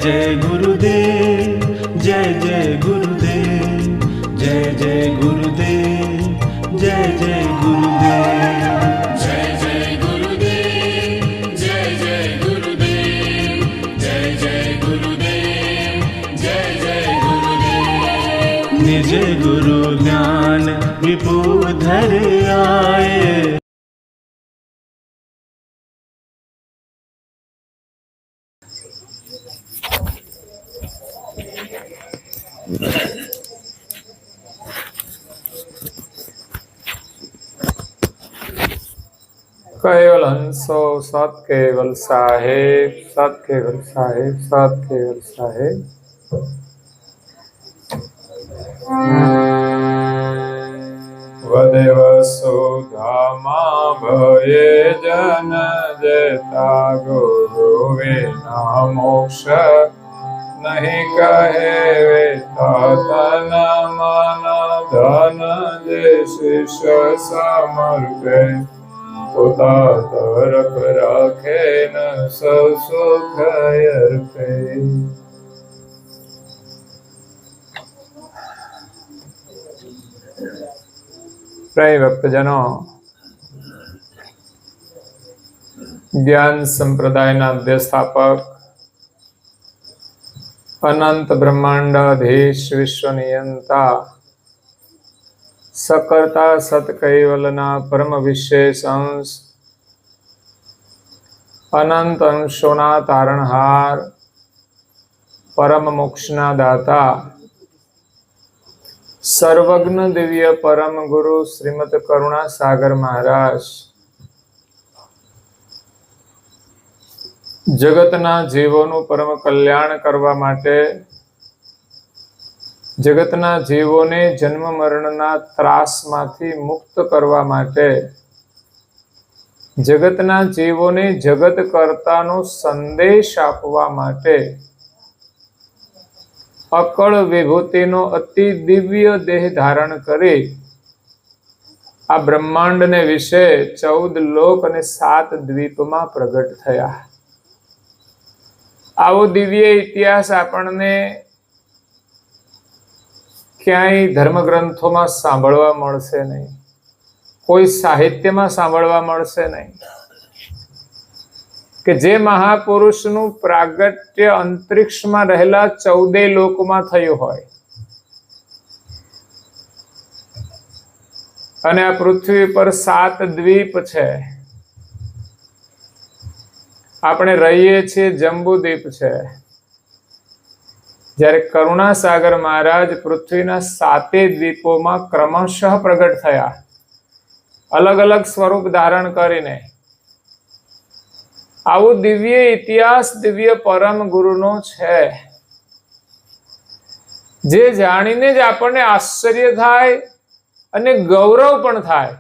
जय गुरुदेव, जय जय गुरुदेव, जय जय गुरुदेव, जय जय गुरुदेव, जय जय गुरुदेव, जय जय गुरुदेव, जय जय गुरुदेव, जय जय गुरुदेव। निज गुरु ज्ञान विपुधर आए। केवल हंसो सत केवल साहेब, सत केवल साहेब, सत केवल साहेब। वदेव सुधामा भये जन जेता गुरु विना मोक्ष नहीं कहे वेता तन मन धन जे शिष्य समर्पे પોતા તરફ રાખે ન સુખ અર્પે। પ્રિય ભક્તજનો, જ્ઞાન સંપ્રદાયના અધ્યસ્થાપક, અનંત બ્રહ્માંડાધીશ વિશ્વ નિયંતા, सकर्ता सत कैवलना परम विशेष अंश, अनंत अंशोना तारणहार, परम मोक्षना दाता, सर्वज्ञ दिव्य परम गुरु श्रीमद करुणा सागर महाराज जगतना जीवोनु परम कल्याण करवा माटे, जगतना जीवोने जन्म मरणना ત્રાસમાંથી મુક્ત કરવા માટે, જગતના જીવોને જગત કર્તાનો સંદેશ આપવા માટે અકળ વિભૂતિનો અતિ દિવ્ય દેહ ધારણ કરી આ બ્રહ્માંડને વિશે 14 લોક અને 7 દ્વીપમાં પ્રગટ થયા। આવો દિવ્ય ઇતિહાસ આપણને ક્યાંય ધર્મ ગ્રંથોમાં સાંભળવા મળશે નહીં, કોઈ સાહિત્યમાં સાંભળવા મળશે નહીં કે જે મહાપુરુષનું પ્રાગટ્ય અંતરિક્ષમાં રહેલા 14 લોકમાં થયું હોય અને આ પૃથ્વી પર 7 દ્વીપ છે। આપણે રહીએ છીએ જંબુદ્વીપ છે। જ્યારે કરુણાસાગર મહારાજ પૃથ્વીના 7 દ્વીપોમાં ક્રમશઃ પ્રગટ થયા, અલગ અલગ સ્વરૂપ ધારણ કરીને। આવો દિવ્ય ઇતિહાસ દિવ્ય પરમ ગુરુનો છે, જે જાણીને જ આપણને આશ્ચર્ય થાય અને ગૌરવ પણ થાય।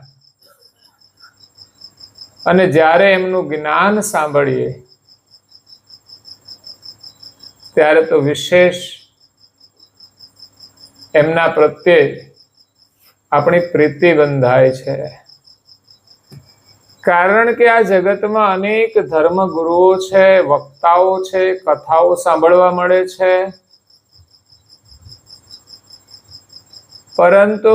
અને જ્યારે એમનું જ્ઞાન સાંભળીએ ત્યારે તો વિશેષ એમના પ્રત્યે આપણી પ્રીતિ બંધાય છે। કારણ કે આ જગતમાં અનેક ધર્મ ગુરુઓ છે, વક્તાઓ છે, કથાઓ સાંભળવા મળે છે, પરંતુ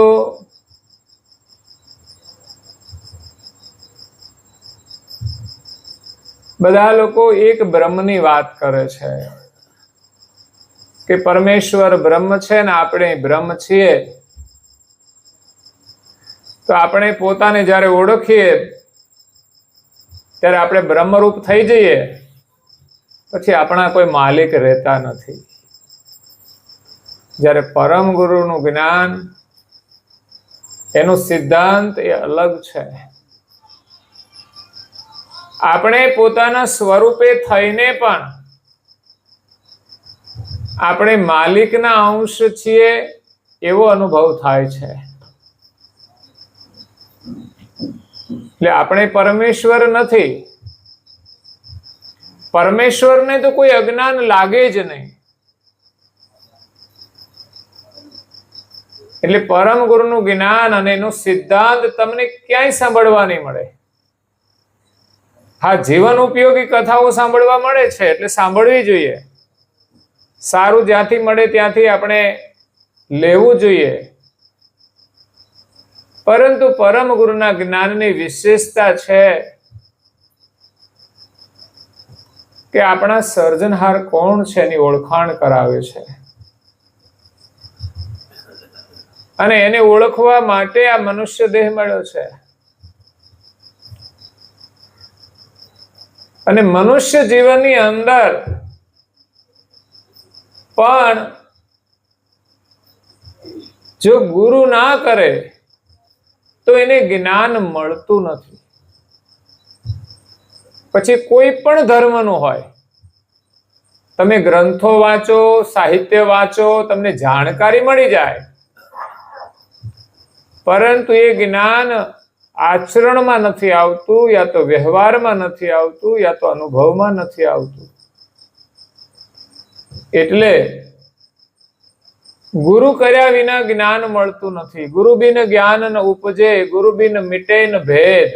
બધા લોકો એક બ્રહ્મની વાત કરે છે કે પરમેશ્વર બ્રહ્મ છે ને આપણે બ્રહ્મ છીએ। તો આપણે પોતાને જ્યારે ઓળખીએ ત્યારે આપણે બ્રહ્મરૂપ થઈ જઈએ, પછી આપણા કોઈ માલિક રહેતા નથી। જ્યારે પરમ ગુરુનું જ્ઞાન, એનો સિદ્ધાંત એ અલગ છે। આપણે પોતાના સ્વરૂપે થઈને પણ આપણે માલિકના અંશ છીએ એવો અનુભવ થાય છે। એટલે આપણે પરમેશ્વર નથી, પરમેશ્વરને તો કોઈ અજ્ઞાન લાગે જ નહીં। એટલે પરમ ગુરુનું જ્ઞાન અને એનો સિદ્ધાંત તમને ક્યાંય સાંભળવા નહીં મળે। હા, જીવન ઉપયોગી કથાઓ સાંભળવા મળે છે એટલે સાંભળવી જોઈએ, સારું જ્યાંથી મળે ત્યાંથી આપણે લેવું જોઈએ, પરંતુ પરમ ગુરુના જ્ઞાનની વિશેષતા છે કે આપણા સર્જનહાર કોણ છે એની ઓળખાણ કરાવે છે, અને એને ઓળખવા માટે આ મનુષ્ય દેહ મળ્યો છે. અને મનુષ્ય જીવનની અંદર પણ જો ગુરુ ના કરે તો એને જ્ઞાન મળતું નથી. પછી કોઈ પણ ધર્મનું હોય, તમે ગ્રંથો વાંચો, સાહિત્ય વાંચો, તમને જાણકારી મળી જાય, પરંતુ એ જ્ઞાન આચરણમાં નથી આવતું, યા તો વ્યવહારમાં નથી આવતું, યા તો અનુભવમાં નથી આવતું. એટલે ગુરુ કર્યા વિના જ્ઞાન મળતું નથી. ગુરુ બિન જ્ઞાન ન ઉપજે, ગુરુ બિન મિટે ન ભેદ.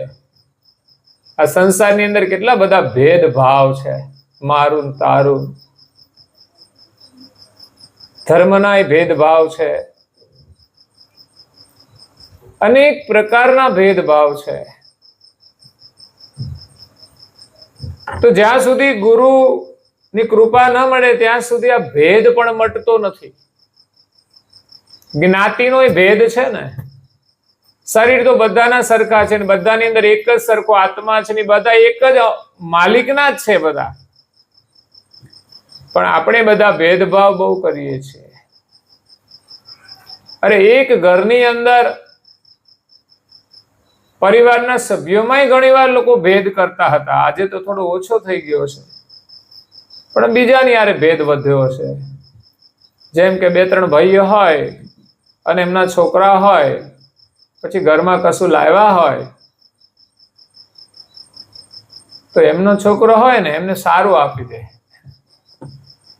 આ સંસારની અંદર કેટલા બધા ભેદભાવ છે, મારું ને તારું. ધર્મનાય ભેદભાવ છે, અનેક પ્રકારના ભેદભાવ છે. તો જ્યાં સુધી ગુરુની કૃપા ન મળે ત્યાં સુધી આ ભેદ પણ મટતો નથી. જ્ઞાતિનો ભેદ છે ને, શરીર તો બધાના સરખા છે ને, બધાની અંદર એક જ સરખો આત્મા છે ને, બધા એક જ માલિકના જ છે બધા, પણ આપણે બધા ભેદભાવ બહુ કરીએ છીએ. અરે એક ઘરની અંદર પરિવારના સભ્યોમાં ઘણીવાર લોકો ભેદ કરતા હતા. આજે તો થોડો ઓછો થઈ ગયો છે, પણ બીજાની યારે ભેદ વધ્યો છે. જેમ કે 2-3 ભાઈઓ હોય અને એમના છોકરા હોય, પછી ઘરમાં કશું લાવ્યા હોય તો એમનો છોકરો હોય ને એમને સારું આપી દે.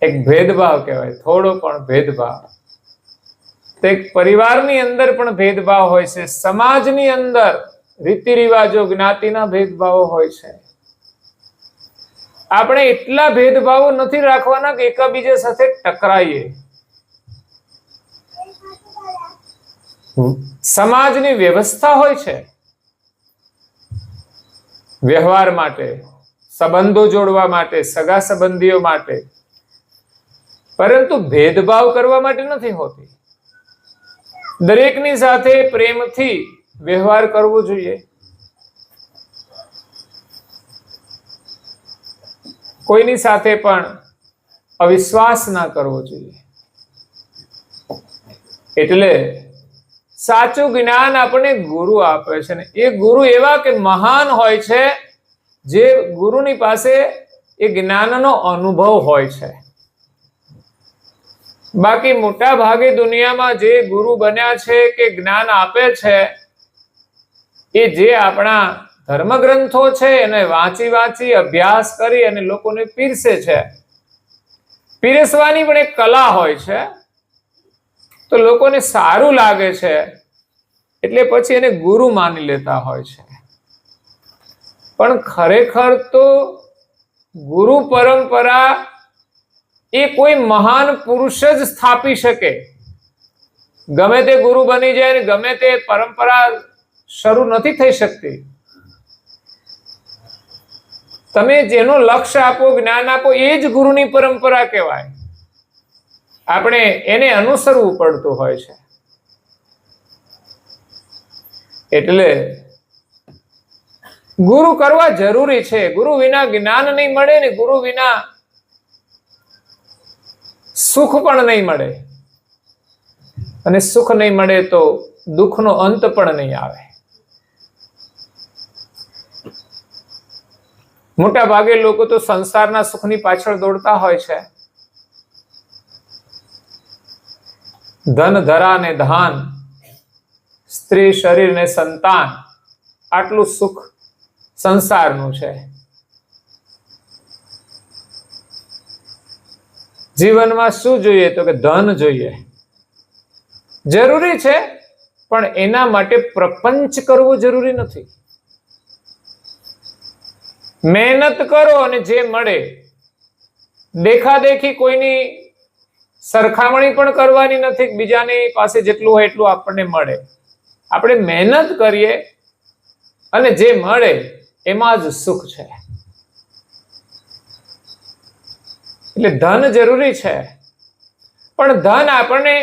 એક ભેદભાવ કહેવાય, થોડો પણ ભેદભાવ. તો એક પરિવારની અંદર પણ ભેદભાવ હોય છે, સમાજની અંદર રીતિ રિવાજો, જ્ઞાતિના ભેદભાવો હોય છે. આપણે એટલા ભેદભાવો નથી રાખવાના કે એકબીજા સાથે ટકરાઈએ. સમાજની વ્યવસ્થા હોય છે વ્યવહાર માટે, સંબંધો જોડવા માટે, સગા સંબંધીઓ માટે, પરંતુ ભેદભાવ કરવા માટે નથી હોતી. દરેકની સાથે પ્રેમથી વ્યવહાર કરવો જોઈએ. કોઈની સાથે પણ અવિશ્વાસ ના કરવો જોઈએ. એટલે સાચું જ્ઞાન આપણને ગુરુ આપે છે ને એ ગુરુ એવા કે મહાન હોય છે, જે ગુરુની પાસે એ જ્ઞાનનો અનુભવ હોય છે. બાકી મોટા ભાગે દુનિયામાં જે ગુરુ બન્યા છે કે જ્ઞાન આપે છે, એ જે આપણા ધર્મગ્રંથો છે એને વાંચી અભ્યાસ કરી અને લોકોને પીરસે છે. પીરસવાની પણ એક કલા હોય છે, તો લોકોને સારું લાગે છે એટલે પછી એને ગુરુ માની લેતા હોય છે. પણ ખરેખર તો ગુરુ પરંપરા એ કોઈ મહાન પુરુષ જ સ્થાપી શકે. ગમે તે ગુરુ બની જાય ને ગમે તે પરંપરા શરૂ નથી થઈ શકતી. તમે જેનો લક્ષ્ય આપો, જ્ઞાન આપો, એ જ ગુરુની પરંપરા કહેવાય. આપણે એને અનુસરવું પડતું હોય છે. એટલે ગુરુ કરવા જરૂરી છે. ગુરુ વિના જ્ઞાન નહીં મળે ને ગુરુ વિના સુખ પણ નહીં મળે, અને સુખ નહીં મળે તો દુઃખનો અંત પણ નહીં આવે. મોટા ભાગે લોકો તો સંસારના સુખની પાછળ દોડતા હોય છે. ધન, ધરા ને ધાન, સ્ત્રી, શરીર ને સંતાન, આટલું સુખ સંસારનું છે. જીવનમાં શું જોઈએ તો કે ધન જોઈએ, જરૂરી છે, પણ એના માટે પ્રપંચ કરવું જરૂરી નથી. મહેનત કરો અને જે મળે, દેખાદેખી કોઈની સરખામણી પણ કરવાની નથી કે બીજાની પાસે જેટલું હોય એટલું આપણને મળે. આપણે મહેનત કરીએ અને જે મળે એમાં જ સુખ છે. એટલે ધન જરૂરી છે, પણ ધન આપણને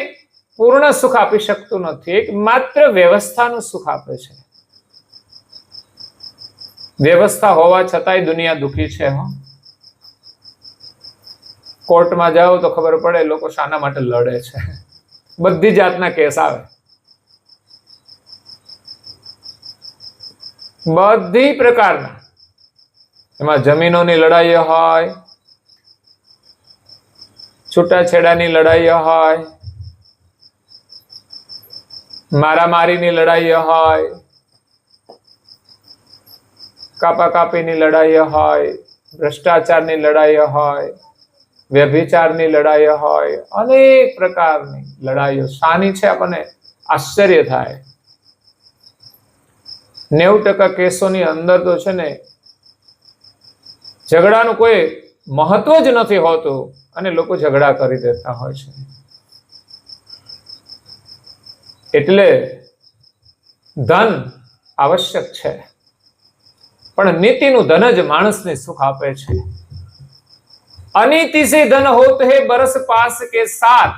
પૂર્ણ સુખ આપી શકતું નથી. એક માત્ર વ્યવસ્થાનું સુખ આપે છે. વ્યવસ્થા હોવા છતાંય દુનિયા દુઃખી છે. કોર્ટમાં જાઓ તો ખબર પડે લોકો શાના માટે લડે છે. બધી જાતના કેસ આવે, બધી પ્રકારના. એમાં જમીનોની લડાઈઓ હોય, છૂટાછેડાની લડાઈઓ હોય, મારામારીની લડાઈઓ હોય, કાપાકાપીની લડાઈઓ હોય, ભ્રષ્ટાચારની લડાઈઓ હોય, વ્યભિચારની લડાઈઓ હોય, અનેક પ્રકારની લડાઈઓ. શાની છે આપણને આશ્ચર્ય થાય. 90% કેસોની અંદર તો છે ને ઝઘડાનું કોઈ મહત્વ જ નથી હોતું અને લોકો ઝઘડા કરી દેતા હોય છે. એટલે ધન આવશ્યક છે, પણ નીતિનું ધન જ માણસને સુખ આપે છે. અનીતિ સે ધન હોત હે બરસ પાસ કે સાથ.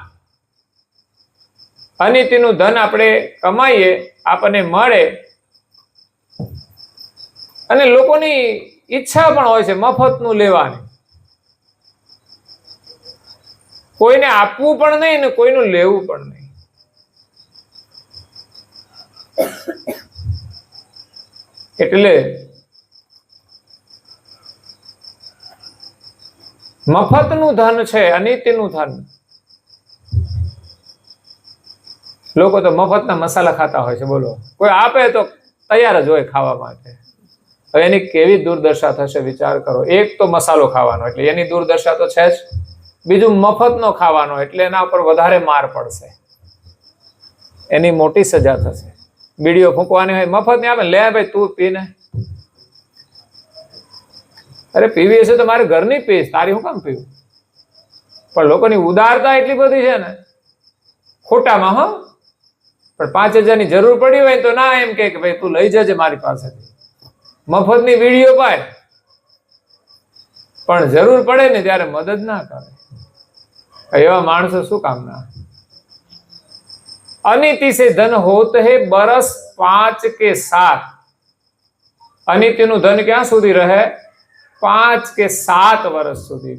અનીતિનું ધન આપણે કમાઈએ, આપણને મળે, અને લોકોની ઈચ્છા પણ હોય છે મફતનું લેવાની. કોઈને આપવું પણ નહીં ને કોઈનું લેવું પણ નહીં. એટલે મફતનું ધન છે, અનીતિનું ધન. લોકો તો મફતના મસાલા ખાતા હોય છે. બોલો, કોઈ આપે તો તૈયાર જ હોય ખાવા માટે. હવે એની કેવી દુર્દશા થશે વિચાર કરો. એક તો મસાલો ખાવાનો એટલે એની દુર્દશા તો છે જ, બીજું મફતનો ખાવાનો એટલે એના ઉપર વધારે માર પડશે, એની મોટી સજા થશે. બીડીઓ ફૂંકવાની હોય, મફત ની આપે, લે ભાઈ તું પીને. અરે પીવી હશે તો મારે ઘરની પીશ, તારી હું કામ પીવું? પણ લોકોની ઉદારતા એટલી બધી છે ને, ખોટામાં. હા, પણ 5,000 ની જરૂર પડી હોય તો ના એમ કે ભાઈ તું લઈ જજે મારી પાસેથી, મફતની વીડિયો પાય. પણ જરૂર પડે ને ત્યારે મદદ ના કરે. એવા માણસો શું કામના? અનીતિ સે ધન હોત હે બરસ 5 કે 7. અનીતિનું ધન ક્યાં સુધી રહે? 5 કે 7 વર્ષ સુધી,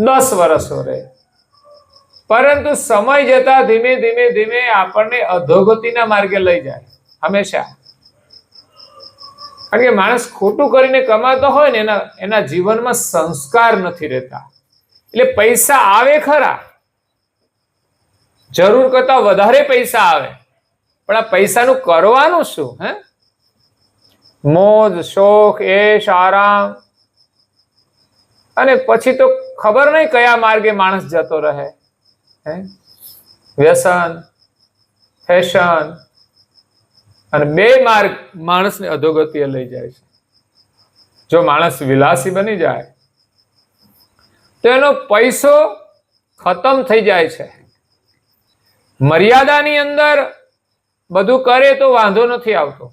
10 વર્ષો રહે. પરંતુ સમય જતા ધીમે ધીમે ધીમે આપણને અધોગતિના માર્ગે લઈ જાય હંમેશા. કારણ કે માણસ ખોટું કરીને કમાતો હોય ને એના જીવનમાં સંસ્કાર નથી રહેતા. એટલે પૈસા આવે ખરા, જરૂર કરતા વધારે પૈસા આવે, પણ આ પૈસાનું કરવાનું શું? હે, મોજ શોખ એશ આરામ, અને પછી તો ખબર નહીં કયા માર્ગે માણસ જતો રહે. વ્યસન, ફેશન, અને બે માર્ગ માણસને અધોગતિએ લઈ જાય છે. જો માણસ વિલાસી બની જાય તો એનો પૈસો ખતમ થઈ જાય છે. મર્યાદાની અંદર બધું કરે તો વાંધો નથી આવતો.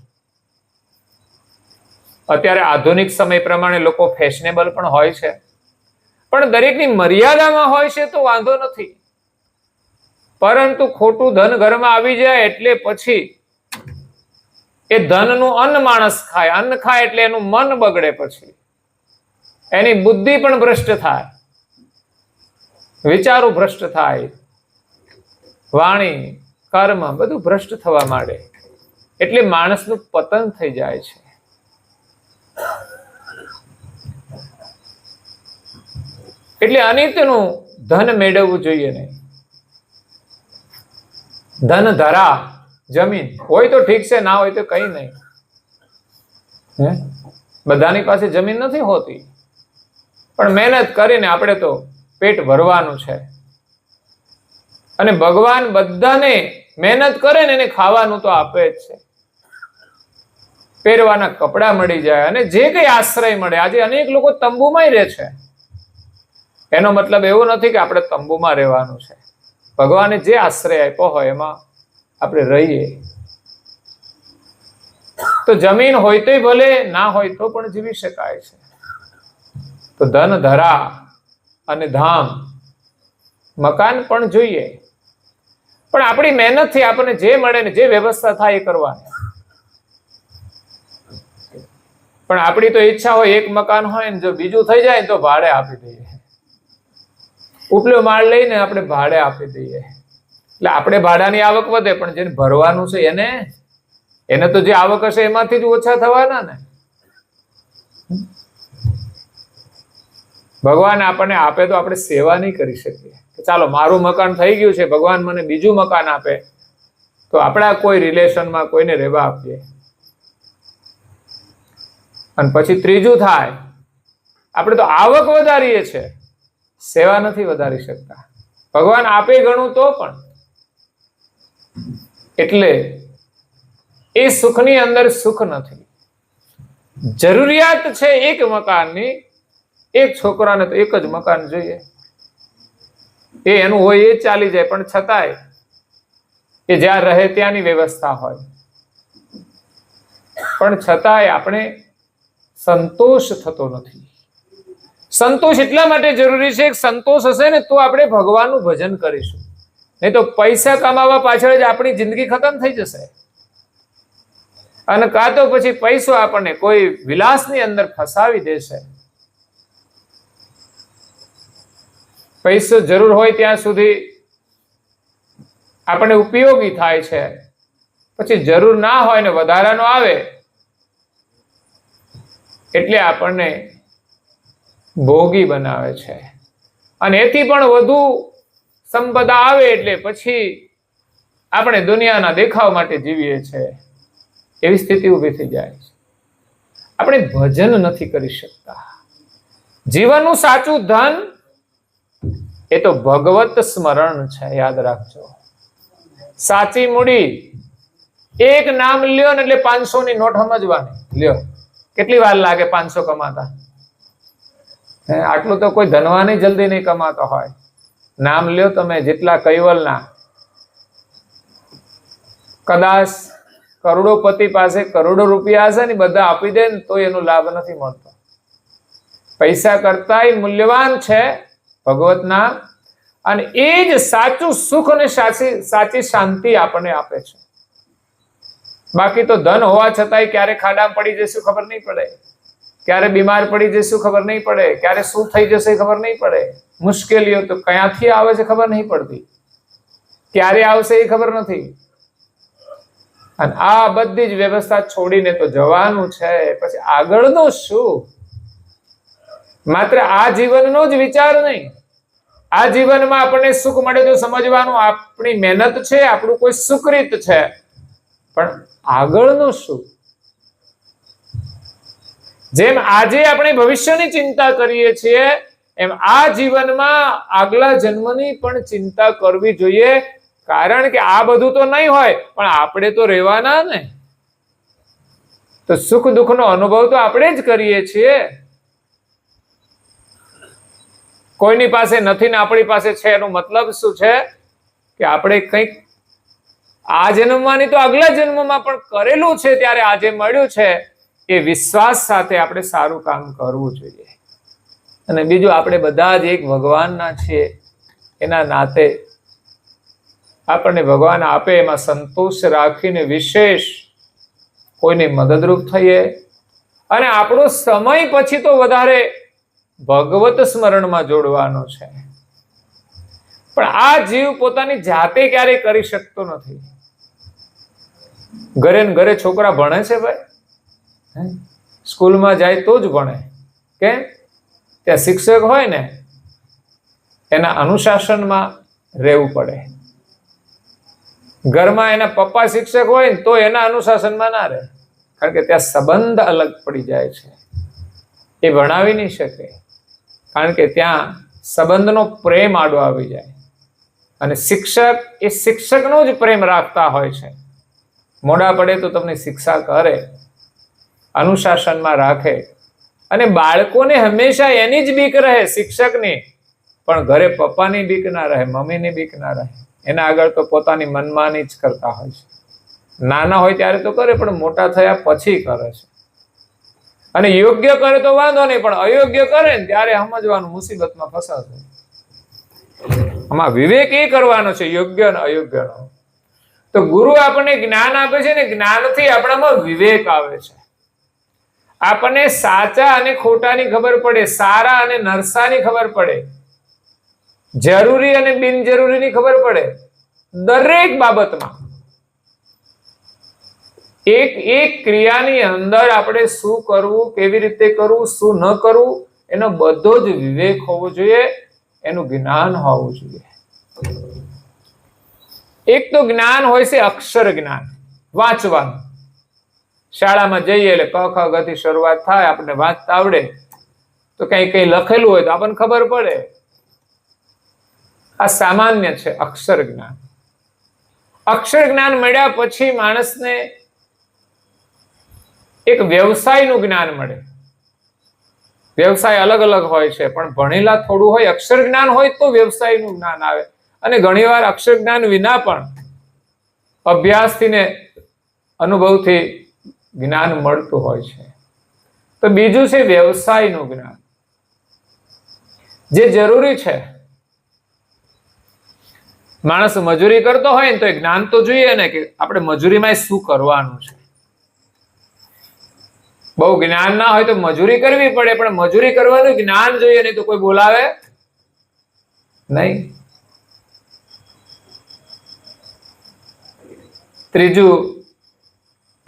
અત્યારે આધુનિક સમય પ્રમાણે લોકો ફેશનેબલ પણ હોય છે, પણ દરેકની મર્યાદામાં હોય છે તો વાંધો નથી. પરંતુ ખોટું ધન ઘરમાં આવી જાય એટલે પછી એ ધનનું અન્ન માણસ ખાય. અન્ન ખાય એટલે એનું મન બગડે, પછી એની બુદ્ધિ પણ ભ્રષ્ટ થાય, વિચારો ભ્રષ્ટ થાય, વાણી કર્મ બધું ભ્રષ્ટ થવા માંડે. એટલે માણસનું પતન થઈ જાય છે. એટલે અનિત્યનું ધન મેળવવું જોઈએ નહીં. ધન ધરા જમીન હોય તો ઠીક છે, ના હોય તો કઈ નહીં. બધાની પાસે જમીન નથી હોતી, પણ મહેનત કરીને આપણે તો પેટ ભરવાનું છે. અને ભગવાન બધાને મહેનત કરે ને એને ખાવાનું તો આપે જ છે. પહેરવાના કપડા મળી જાય અને જે કઈ આશ્રય મળે. આજે અનેક લોકો તંબુમાં રહે છે, એનો મતલબ એવો નથી કે આપણે તંબુમાં રહેવાનું છે. ભગવાને જે આશ્રય આપ્યો હોય એમાં આપણે રહીએ. તો જમીન હોય તોય ભલે, ના હોય તો પણ જીવી શકાય છે. તો ધન ધરા અને ધામ, મકાન પણ જોઈએ, પણ આપણી મહેનતથી આપણને જે મળે ને જે વ્યવસ્થા થાય એ કરવાની. પણ આપણી તો ઈચ્છા હોય એક મકાન હોય ને જો બીજું થઈ જાય તો ભાડે આપી દઈએ. ઉપલો માળ લઈને આપણે ભાડે આપી દઈએ. એટલે આપણે ભાડાની આવક વધે, પણ જેને ભરવાનું છે એને તો જે આવક હશે એમાંથી જ ઓછા થવાના ને. ભગવાન આપણને આપે તો આપણે સેવા નહીં કરી શકીએ. ચાલો મારું મકાન થઈ ગયું છે, ભગવાન મને બીજું મકાન આપે તો આપણા કોઈ રિલેશનમાં કોઈને રહેવા આપીએ. અને પછી ત્રીજું થાય, આપણે તો આવક વધારીએ છીએ, સેવા નથી વધારી શકતા. ભગવાન આપે ઘણું તો પણ. એટલે એ સુખની અંદર સુખ નથી. જરૂરિયાત છે એક મકાનની, એક છોકરાને તો એક જ મકાન જોઈએ, એ એનું હોય એ ચાલી જાય, પણ છતાંય એ જ્યાં રહે ત્યાંની વ્યવસ્થા હોય, પણ છતાંય આપણે સંતોષ થતો નથી. સંતોષ એટલા માટે જરૂરી છે કે સંતોષ હશે ને તો આપણે ભગવાનનું ભજન કરીશું, નહીં તો પૈસા કમાવા પાછળ જ આપણી જિંદગી ખતમ થઈ જશે. અને કાં તો પછી પૈસો આપણને કોઈ વિલાસની અંદર ફસાવી દેશે. પૈસો જરૂર હોય ત્યાં સુધી આપણને ઉપયોગી થાય છે, પછી જરૂર ના હોય ને વધારાનો આવે એટલે આપણને ભોગી બનાવે છે. અને એથી પણ વધુ સંપદા આવે એટલે પછી આપણે દુનિયાના દેખાવ માટે જીવીએ છીએ, એવી સ્થિતિ ઊભી થઈ જાય છે. આપણે ભજન નથી કરી શકતા. જીવનનું સાચું ધન એ તો ભગવત સ્મરણ છે, યાદ રાખજો. સાચી મૂડી, એક નામ લ્યો ને એટલે 500 ની નોટ સમજવાની. લ્યો, કેટલી વાર લાગે 500 કમાતા? આટલું તો કોઈ ધનવાન જલ્દી નહીં કમાતો હોય. નામ લ્યો તમે જેટલા કૈવલના, કદાચ કરોડોપતિ પાસે કરોડો રૂપિયા હશે ને બધા આપી દે ને તો એનો લાભ નથી મળતો. પૈસા કરતાંય મૂલ્યવાન છે ભગવત નામ, અને એ જ સાચું સુખ અને સાચી શાંતિ આપણને આપે છે. બાકી તો ધન હોવા છતાંય ક્યારે ખાડામાં પડી જશું ખબર નહીં પડે, ક્યારે બીમાર પડી જશું ખબર નહીં પડે, ક્યારે શું થઈ જશે ખબર નહીં પડે. મુશ્કેલીઓ તો ક્યાંથી આવે છે ખબર નહીં પડતી, ક્યારે આવશે એ ખબર નથી. અને આ બધી જ વ્યવસ્થા છોડીને તો જવાનું છે, પછી આગળનું શું? માત્ર આ જીવનનો જ વિચાર નહીં. આ જીવનમાં આપણને સુખ મળે તો સમજવાનું આપણી મહેનત છે, આપણું કોઈ સુકૃત છે, પણ આગળનું શું? જેમ આજે આપણે ભવિષ્યની ચિંતા કરીએ છીએ એમ આ જીવનમાં આગલા જન્મની પણ ચિંતા કરવી જોઈએ. કારણ કે આ બધું તો નહીં હોય પણ આપણે તો રહેવાના ને. તો સુખ દુઃખનો અનુભવ તો આપણે જ કરીએ છીએ. કોઈની પાસે નથી ને આપણી પાસે છે એનો મતલબ શું છે? કે આપણે કંઈક આ જન્મમાંની તો આગલા જન્મમાં પણ કરેલું છે, ત્યારે આજે મળ્યું છે એ વિશ્વાસ સાથે આપણે સારું કામ કરવું જોઈએ. અને બીજું, આપણે બધા જ એક ભગવાનના છીએ, એના નાતે આપણને ભગવાન આપે એમાં સંતોષ રાખીને વિશેષ કોઈને મદદરૂપ થઈએ. અને આપણો સમય પછી તો વધારે ભગવત સ્મરણમાં જોડવાનો છે. પણ આ જીવ પોતાની જાતે ક્યારેય કરી શકતો નથી. ઘરે ને ઘરે છોકરા ભણે છે ભાઈ, સ્કૂલમાં જાય તો જ ભણે. કેમ? ત્યાં શિક્ષક હોય ને એના અનુશાસનમાં રહેવું પડે. ઘરમાં એના પપ્પા શિક્ષક હોય ને તો એના અનુશાસનમાં ના રહે, કારણ કે ત્યાં સંબંધ અલગ પડી જાય છે. એ ભણાવી નહીં શકે, કારણ કે ત્યાં સંબંધનો પ્રેમ આડો આવી જાય. અને શિક્ષક એ શિક્ષકનો જ પ્રેમ રાખતા હોય છે. મોડા પડે તો તમને શિક્ષા કરે, અનુશાસનમાં રાખે. અને બાળકોને હંમેશા એની જ બીક રહે, શિક્ષકની, પણ ઘરે પપ્પાની બીક ના રહે, મમ્મીની બીક ના રહે. એના આગળ તો પોતાની મનમાની જ કરતા હોય છે. નાના હોય ત્યારે તો કરે, પણ મોટા થયા પછી કરે છે. અને યોગ્ય કરે તો વાંધો નહીં, પણ અયોગ્ય કરે ને ત્યારે સમજવાનું મુસીબતમાં ફસાશે. આમાં વિવેક એ કરવાનો છે, યોગ્ય અને અયોગ્યનો. તો ગુરુ આપણને જ્ઞાન આપે છે ને, જ્ઞાનથી આપણામાં વિવેક આવે છે. આપણને સાચા અને ખોટાની ખબર પડે, સારા અને નરસાની ખબર પડે, જરૂરી અને બિનજરૂરીની ખબર પડે. દરેક બાબતમાં એક એક ક્રિયાની અંદર આપણે શું કરવું, કેવી રીતે કરવું, શું ન કરવું, એનો બધો જ વિવેક હોવો જોઈએ, એનું જ્ઞાન હોવું જોઈએ. એક તો જ્ઞાન હોય છે અક્ષર જ્ઞાન, વાંચવાનું. શાળામાં જઈએ એટલે ક ખ ગ થી શરૂઆત થાય, આપણને વાંચતા આવડે તો કઈ કઈ લખેલું હોય તો આપણને ખબર પડે. આ સામાન્ય છે અક્ષર જ્ઞાન. અક્ષર જ્ઞાન મળ્યા પછી માણસને એક વ્યવસાયનું જ્ઞાન મળે. વ્યવસાય અલગ અલગ હોય છે, પણ ભણેલા થોડું હોય, અક્ષર જ્ઞાન હોય તો વ્યવસાયનું જ્ઞાન આવે. અને ઘણીવાર અક્ષર જ્ઞાન વિના પણ અભ્યાસથી ને અનુભવથી જ્ઞાન મળતું હોય છે. તો બીજું છે વ્યવસાયનું જ્ઞાન, જે જરૂરી છે. માણસ મજૂરી કરતો હોય ને તો એ જ્ઞાન તો જોઈએ ને, કે આપણે મજૂરીમાં શું કરવાનું છે. બહુ જ્ઞાન ના હોય તો મજૂરી કરવી પડે, પણ મજૂરી કરવાનું જ્ઞાન જોઈએ, નહીં તો કોઈ બોલાવે નહીં. ત્રીજું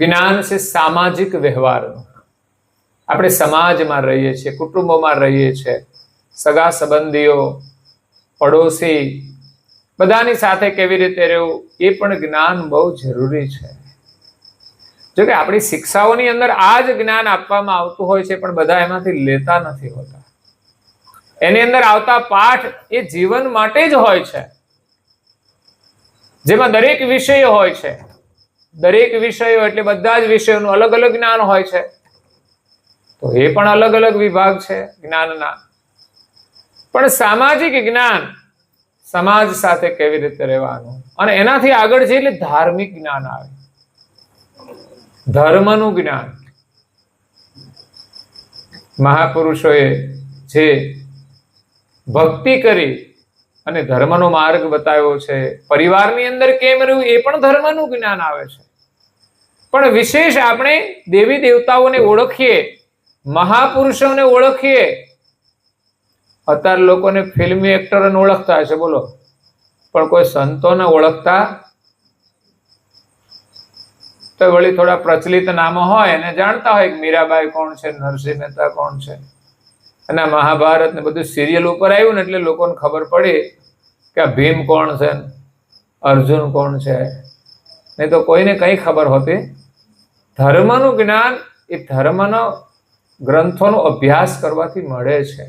જ્ઞાન છે સામાજિક વ્યવહારનું. આપણે સમાજમાં રહીએ છીએ, કુટુંબોમાં રહીએ છીએ, સગા સંબંધીઓ, પડોશી, બધાની સાથે કેવી રીતે રહેવું, એ પણ જ્ઞાન બહુ જરૂરી છે. જો કે આપણી શિક્ષાઓની અંદર આ જ જ્ઞાન આપવામાં આવતું હોય છે, પણ બધા એમાંથી લેતા નથી હોતા. એની અંદર આવતા પાઠ એ જીવન માટે જ હોય છે, જેમાં દરેક વિષયો હોય છે. દરેક વિષયો એટલે બધા જ વિષયોનું અલગ અલગ જ્ઞાન હોય છે. તો એ પણ અલગ અલગ વિભાગ છે જ્ઞાનના. પણ સામાજિક જ્ઞાન, સમાજ સાથે કેવી રીતે રહેવાનું, અને એનાથી આગળ જઈએ એટલે ધાર્મિક જ્ઞાન આવે. ધર્મનું જ્ઞાન. મહાપુરુષોએ જે ભક્તિ કરી અને ધર્મનો માર્ગ બતાવ્યો છે, પરિવારની અંદર કેમ રહેવું, એ પણ ધર્મનું જ્ઞાન આવે છે. પણ વિશેષ આપણે દેવી દેવતાઓને ઓળખીએ, મહાપુરુષોને ઓળખીએ. અત્યારે લોકોને ફિલ્મી એક્ટરોને ઓળખતા હશે, બોલો, પણ કોઈ સંતોને ઓળખતા તો વળી થોડા પ્રચલિત નામો હોય એને જાણતા હોય કે મીરાબાઈ કોણ છે, નરસિંહ મહેતા કોણ છે. અને મહાભારત ને બધું સિરિયલ ઉપર આવ્યું ને એટલે લોકોને ખબર પડી કે આ ભીમ કોણ છે, અર્જુન કોણ છે. નહીં તો કોઈને કઈ ખબર હોતી. ધર્મનું જ્ઞાન એ ધર્મનો ગ્રંથોનો અભ્યાસ કરવાથી મળે છે.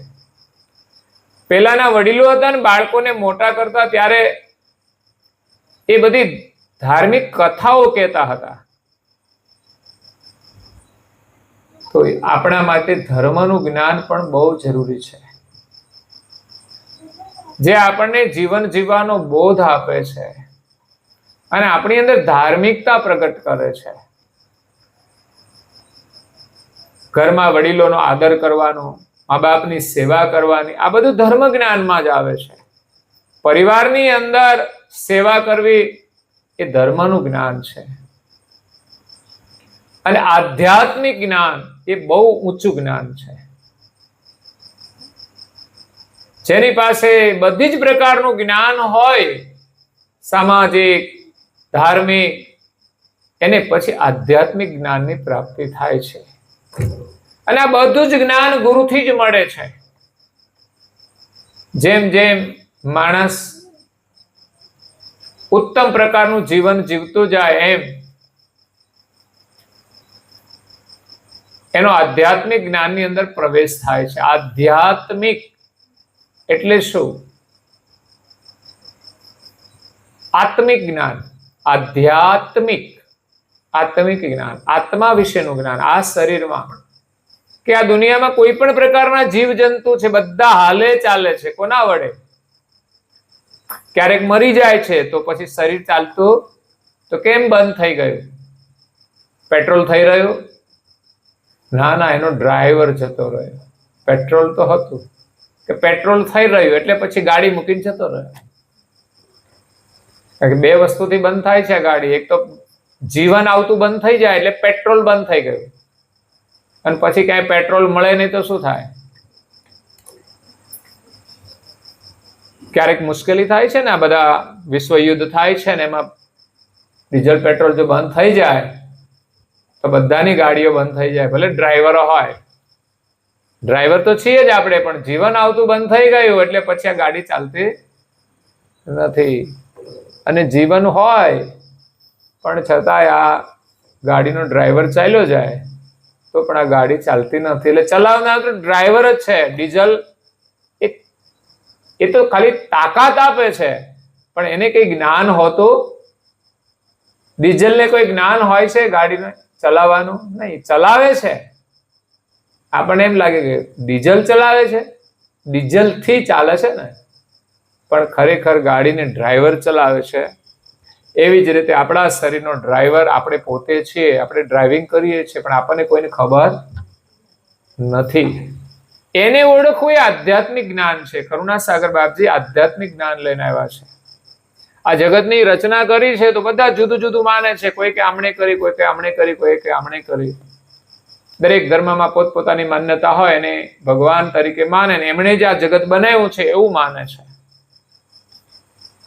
પેલાના વડીલો હતા ને બાળકોને મોટા કરતા ત્યારે એ બધી ધાર્મિક કથાઓ કહેતા હતા. તો આપણા માટે ધર્મનું જ્ઞાન પણ બહુ જરૂરી છે, જે આપણને જીવન જીવવાનો બોધ આપે છે અને આપણી અંદર ધાર્મિકતા પ્રગટ કરે છે. ઘરમાં વડીલોનો આદર કરવાનો, મા બાપની સેવા કરવાની, આ બધું ધર્મ જ્ઞાનમાં જ આવે છે. પરિવારની અંદર સેવા કરવી એ ધર્મનું જ્ઞાન છે. અને આધ્યાત્મિક જ્ઞાન એ બહુ ઊંચું જ્ઞાન છે. જેની પાસે બધી જ પ્રકારનું જ્ઞાન હોય, સામાજિક, ધાર્મિક, એને પછી આધ્યાત્મિક જ્ઞાનની પ્રાપ્તિ થાય છે. અને આ બધું જ જ્ઞાન ગુરુથી જ મળે છે. જેમ જેમ માણસ ઉત્તમ પ્રકારનું જીવન જીવતું જાય એમ એનો આધ્યાત્મિક જ્ઞાનની અંદર પ્રવેશ થાય છે. આધ્યાત્મિક એટલે શું? આત્મિક જ્ઞાન. આધ્યાત્મિક, આત્મિક જ્ઞાન, આત્મા વિશેનું જ્ઞાન. આ શરીરમાં કે આ દુનિયામાં કોઈ પણ પ્રકારના જીવજંતુ છે બધા હાલે ચાલે છે. કોના વડે? ક્યારેક મરી જાય છે તો પછી શરીર ચાલતું તો કેમ બંધ થઈ ગયું? પેટ્રોલ થઈ રહ્યું? ના ના, એનો ડ્રાઈવર જતો રહ્યો. પેટ્રોલ તો હતું કે પેટ્રોલ થઈ રહ્યું એટલે પછી ગાડી મૂકીને જતો રહ્યો. કારણ કે બે વસ્તુથી બંધ થાય છે ગાડી. એક તો જીવન આવતું બંધ થઈ જાય એટલે પેટ્રોલ બંધ થઈ ગયું, અને પછી ક્યાંય પેટ્રોલ મળે નહીં તો શું થાય? ક્યારેક મુશ્કેલી થાય છે ને, આ બધા વિશ્વ યુદ્ધ થાય છે ને, એમાં ડીઝલ પેટ્રોલ જો બંધ થઈ જાય તો બધાની ગાડીઓ બંધ થઈ જાય. ભલે ડ્રાઈવરો હોય, ડ્રાઈવર તો છીએ જ આપણે, પણ જીવન આવતું બંધ થઈ ગયું એટલે પછી આ ગાડી ચાલતી નથી. અને જીવન હોય પણ છતાંય આ ગાડીનો ડ્રાઈવર ચાલ્યો જાય તો પણ આ ગાડી ચાલતી નથી. એટલે ચલાવનાર તો ડ્રાઈવર જ છે. ડીઝલ એ તો ખાલી તાકાત આપે છે, પણ એને કઈ જ્ઞાન હોતું? ડીઝલને કોઈ જ્ઞાન હોય છે ગાડીને ચલાવવાનું? નહીં. ચલાવે છે. આપણને એમ લાગે કે ડીઝલ ચલાવે છે, ડીઝલ થી ચાલે છે ને, પણ ખરેખર ગાડીને ડ્રાઈવર ચલાવે છે. એવી જ રીતે આપણા શરીરનો ડ્રાઈવર આપણે પોતે છીએ. આપણે ડ્રાઇવિંગ કરીએ છીએ પણ આપણને કોઈને ખબર નથી. એને ઓળખવું એ આધ્યાત્મિક જ્ઞાન છે. કરુણાસાગર બાપજી આધ્યાત્મિક જ્ઞાન લઈને આવ્યા છે. આ જગતની રચના કરી છે તો બધા જુદું જુદું માને છે. કોઈ કે આમણે કરી, કોઈ કે આમણે કરી, કોઈ કે આમણે કરી. દરેક ધર્મમાં પોતપોતાની માન્યતા હોય અને ભગવાન તરીકે માને ને એમણે જ આ જગત બનાવ્યું છે એવું માને છે.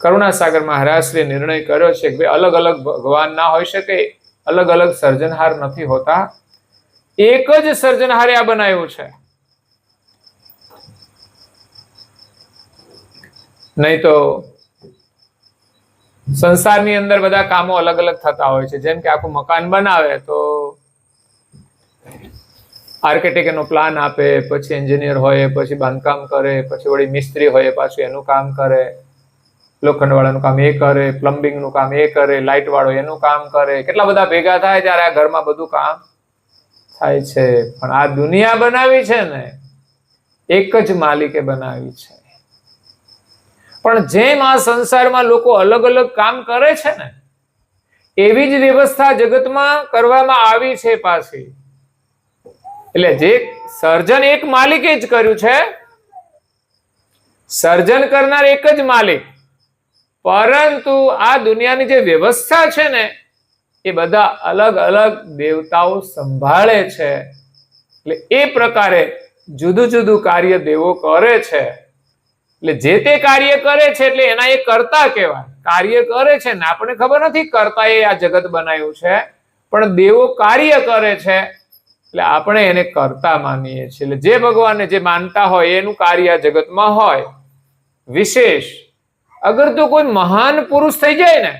કરુણાસાગર મહારાજશ્રીએ નિર્ણય કર્યો છે કે અલગ અલગ ભગવાન ના હોઈ શકે, અલગ અલગ સર્જનહાર નથી હોતા, એક જ સર્જનહારે આ બનાવ્યું છે. નહીં તો સંસારની અંદર બધા કામો અલગ અલગ થતા હોય છે. જેમ કે આખું મકાન બનાવે તો આર્કિટેક્ટ એનો પ્લાન આપે, પછી એન્જિનિયર હોય, પછી બાંધકામ કરે, પછી વળી મિસ્ત્રી હોય, પાછું એનું કામ કરે, લોખંડ વાળાનું કામ એ કરે, પ્લમ્બિંગ નું કામ એ કરે, લાઇટ વાળો એનું કામ કરે. કેટલા બધા ભેગા થાય ત્યારે આ ઘરમાં બધું કામ થાય છે. પણ આ દુનિયા બનાવી છે ને એક જ માલિકે બનાવી છે. પણ જેમ આ સંસારમાં લોકો અલગ અલગ કામ કરે છે ને, એવી જ વ્યવસ્થા જગતમાં કરવામાં આવી છે પાછી. એટલે જે સર્જન એક માલિકે જ કર્યું છે, સર્જન કરનાર એક જ માલિક, પરંતુ આ દુનિયાની જે વ્યવસ્થા છે ને એ બધા અલગ અલગ દેવતાઓ સંભાળે છે. એટલે એ પ્રકારે જુદું જુદું કાર્ય દેવો કરે છે. એટલે જે તે કાર્ય કરે છે એટલે એના એ કર્તા કહેવાય. કાર્ય કરે છે ને આપણને ખબર નથી કર્તા એ આ જગત બનાવ્યું છે, પણ દેવો કાર્ય કરે છે એટલે આપણે એને કર્તા માનીએ છીએ. એટલે જે ભગવાનને જે માનતા હોય એનું કાર્ય જગતમાં હોય. વિશેષ અગર તો કોઈ મહાન પુરુષ થઈ જાય ને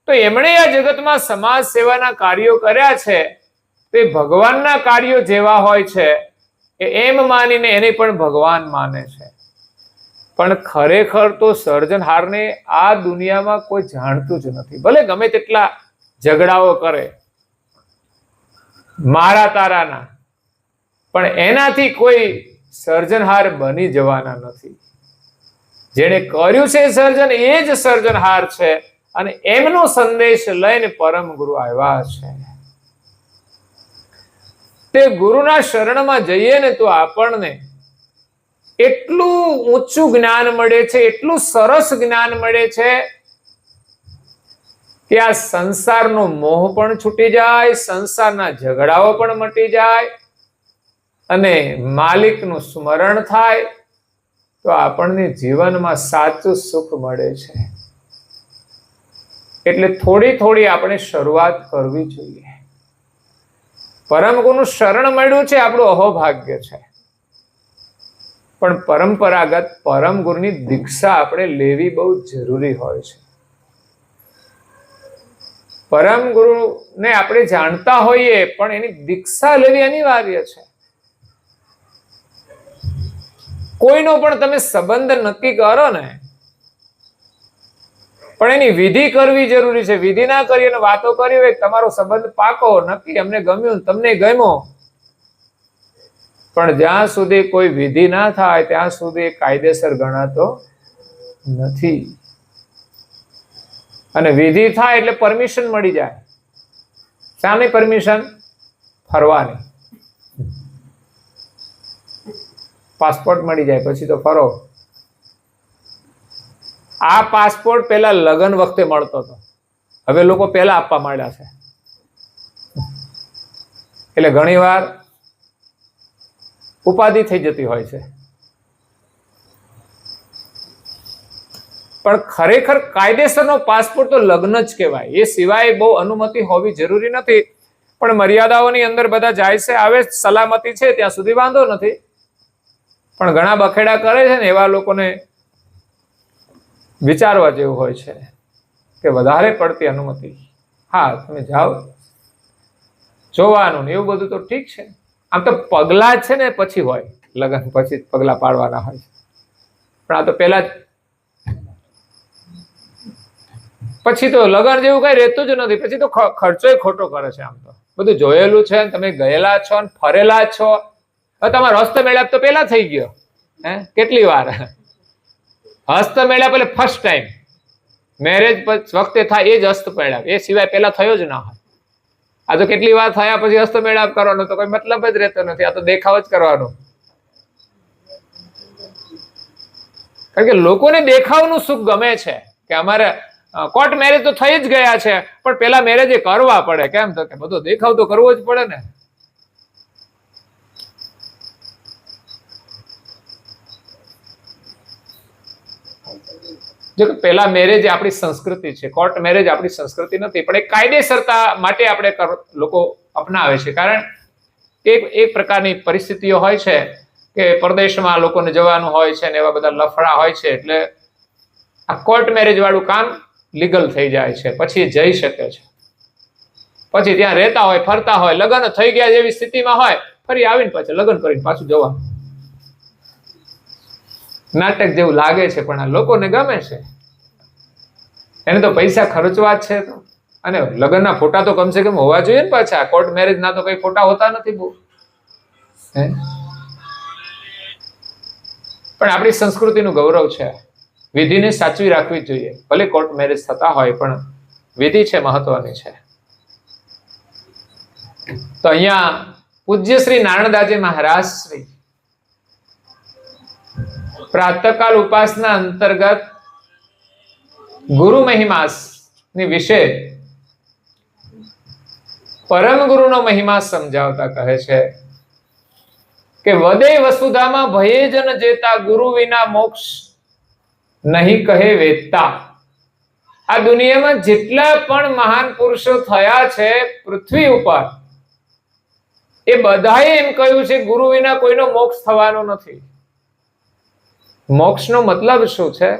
તો એમણે આ જગતમાં સમાજ સેવાના કાર્યો કર્યા છે તે ભગવાનના કાર્યો જેવા હોય છે એમ માનીને એને પણ ભગવાન માને છે. પણ ખરેખર તો સર્જનહારને આ દુનિયામાં કોઈ જાણતું જ નથી. ભલે ગમે તેટલા ઝઘડાઓ કરે મારા તારાના, પણ એનાથી કોઈ સર્જનહાર બની જવાના નથી. જેણે કર્યું છે સર્જન એ જ સર્જનહાર છે, અને એમનો સંદેશ લઈને પરમ ગુરુ આવ્યા છે. તે ગુરુના શરણમાં જઈએ ને તો આપણને એટલું ઊંચું જ્ઞાન મળે છે, એટલું સરસ જ્ઞાન મળે છે કે આ સંસારનો મોહ પણ છૂટી જાય, સંસારના ઝઘડાઓ પણ મટી જાય, અને માલિકનું સ્મરણ થાય તો આપણને જીવનમાં સાચું સુખ મળે છે. એટલે થોડી થોડી આપણે શરૂઆત કરવી જોઈએ. પરમ ગુરુનું શરણ મળ્યું છે આપણું અહોભાગ્ય છે, પણ પરંપરાગત પરમ ગુરુની દીક્ષા આપણે લેવી બહુ જરૂરી હોય છે. પરમ ગુરુને આપણે જાણતા હોઈએ પણ એની દીક્ષા લેવી અનિવાર્ય છે. કોઈનો પણ તમે સંબંધ નક્કી કરો ને, પણ એની વિધિ કરવી જરૂરી છે. વિધિ ના કરી અને વાતો કરી હોય તમારો સંબંધ પાકો નક્કી, અમને ગમ્યું તમને ગમ્યો, પણ જ્યાં સુધી કોઈ વિધિ ના થાય ત્યાં સુધી કાયદેસર ગણાતો નથી. અને વિધિ થાય એટલે પરમિશન મળી જાય. શાની પરમિશન? ફરવાની. પાસપોર્ટ મળી જાય પછી તો ફરો. આ પાસપોર્ટ પેલા લગ્ન વખતે મળતો હતો, હવે લોકો પેલા આપવા માંડ્યા છે. એટલે ઘણીવાર ઉપાધિ થઈ જતી હોય છે. પણ ખરેખર કાયદેસરનો પાસપોર્ટ તો લગ્ન જ કહેવાય. એ સિવાય બહુ અનુમતિ હોવી જરૂરી નથી, પણ મર્યાદાઓની અંદર બધા જાય છે, આવે, સલામતી છે ત્યાં સુધી વાંધો નથી. પણ ઘણા બખેડા કરે છે ને એવા લોકોને વિચારવા જેવું હોય છે કે વધારે પડતી અનુમતિ, હા તમે જાઓ જોવાનું ને એવું બધું તો ઠીક છે. આમ તો પગલા છે ને પછી હોય, લગ્ન પછી પગલા પાડવાના હોય છે. પણ આ તો પેલા જ, પછી તો લગ્ન જેવું કઈ રહેતું જ નથી. પછી તો ખર્ચો ખોટો કરે છે. આમ તો બધું જોયેલું છે, તમે ગયેલા છો ને ફરેલા છો. હવે તમારો હસ્તમેળાપ તો પેલા થઈ ગયો. કેટલી વાર હસ્તમેળાપ? એટલે ફર્સ્ટ ટાઈમ મેરેજ વખતે થાય એ જ હસ્તમેળાપ, એ સિવાય પેલા થયો જ ના હોય. આ તો કેટલી વાર થયા પછી હસ્તમેળાપ કરવાનો તો કોઈ મતલબ જ રહેતો નથી. આ તો દેખાવ જ કરવાનો. કારણ કે લોકોને દેખાવનું સુખ ગમે છે કે અમારે કોર્ટ મેરેજ તો થઈ જ ગયા છે, પણ પેલા મેરેજ કરવા પડે. કેમ? તો કે બધો દેખાવ તો કરવો જ પડે ને. જો પેલા મેરેજ આપણી સંસ્કૃતિ છે, કોર્ટ મેરેજ આપણી સંસ્કૃતિ નથી, પણ એ કાયદેસરતા માટે આપણે લોકો અપનાવે છે. કારણ કે એક પ્રકારની પરિસ્થિતિઓ હોય છે કે પરદેશમાં લોકોને જવાનું હોય છે ને એવા બધા લફડા હોય છે, એટલે આ કોર્ટ મેરેજ વાળું કામ લીગલ થઈ જાય છે. પછી જઈ શકે છે, પછી ત્યાં રહેતા હોય, ફરતા હોય, લગ્ન થઈ ગયા જેવી સ્થિતિમાં હોય, ફરી આવીને પાછું લગ્ન કરીને પાછું જવાનું. નાટક જેવું લાગે છે પણ આ લોકોને ગમે છે. એને તો પૈસા ખર્ચવા જ છે તો. અને લગ્નના ફોટા તો કમસે કમ હોવા જોઈએ ને પાછા. કોર્ટ મેરેજ ના તો કઈ ફોટા હોતા નથી બહુ. પણ આપણી સંસ્કૃતિનું ગૌરવ છે. વિધિને સાચવી રાખવી જોઈએ. ભલે કોર્ટ મેરેજ થતા હોય પણ વિધિ છે મહત્વની છે. તો અહીંયા પૂજ્ય શ્રી નારાયણદાસજી મહારાજ શ્રી પ્રાતઃકાલ ઉપાસના અંતર્ગત ગુરુ મહિમા ની વિશે પરમ ગુરુનો મહિમા સમજાવતા કહે છે કે વદે વસુધામાં ભયે જન જેતા, ગુરુ વિના મોક્ષ નહીં કહે વેદતા. આ દુનિયામાં જેટલા પણ મહાન પુરુષો થયા છે પૃથ્વી ઉપર, એ બધાએ એમ કહ્યું છે ગુરુ વિના કોઈનો મોક્ષ થવાનો નથી. મોક્ષનો મતલબ શું છે?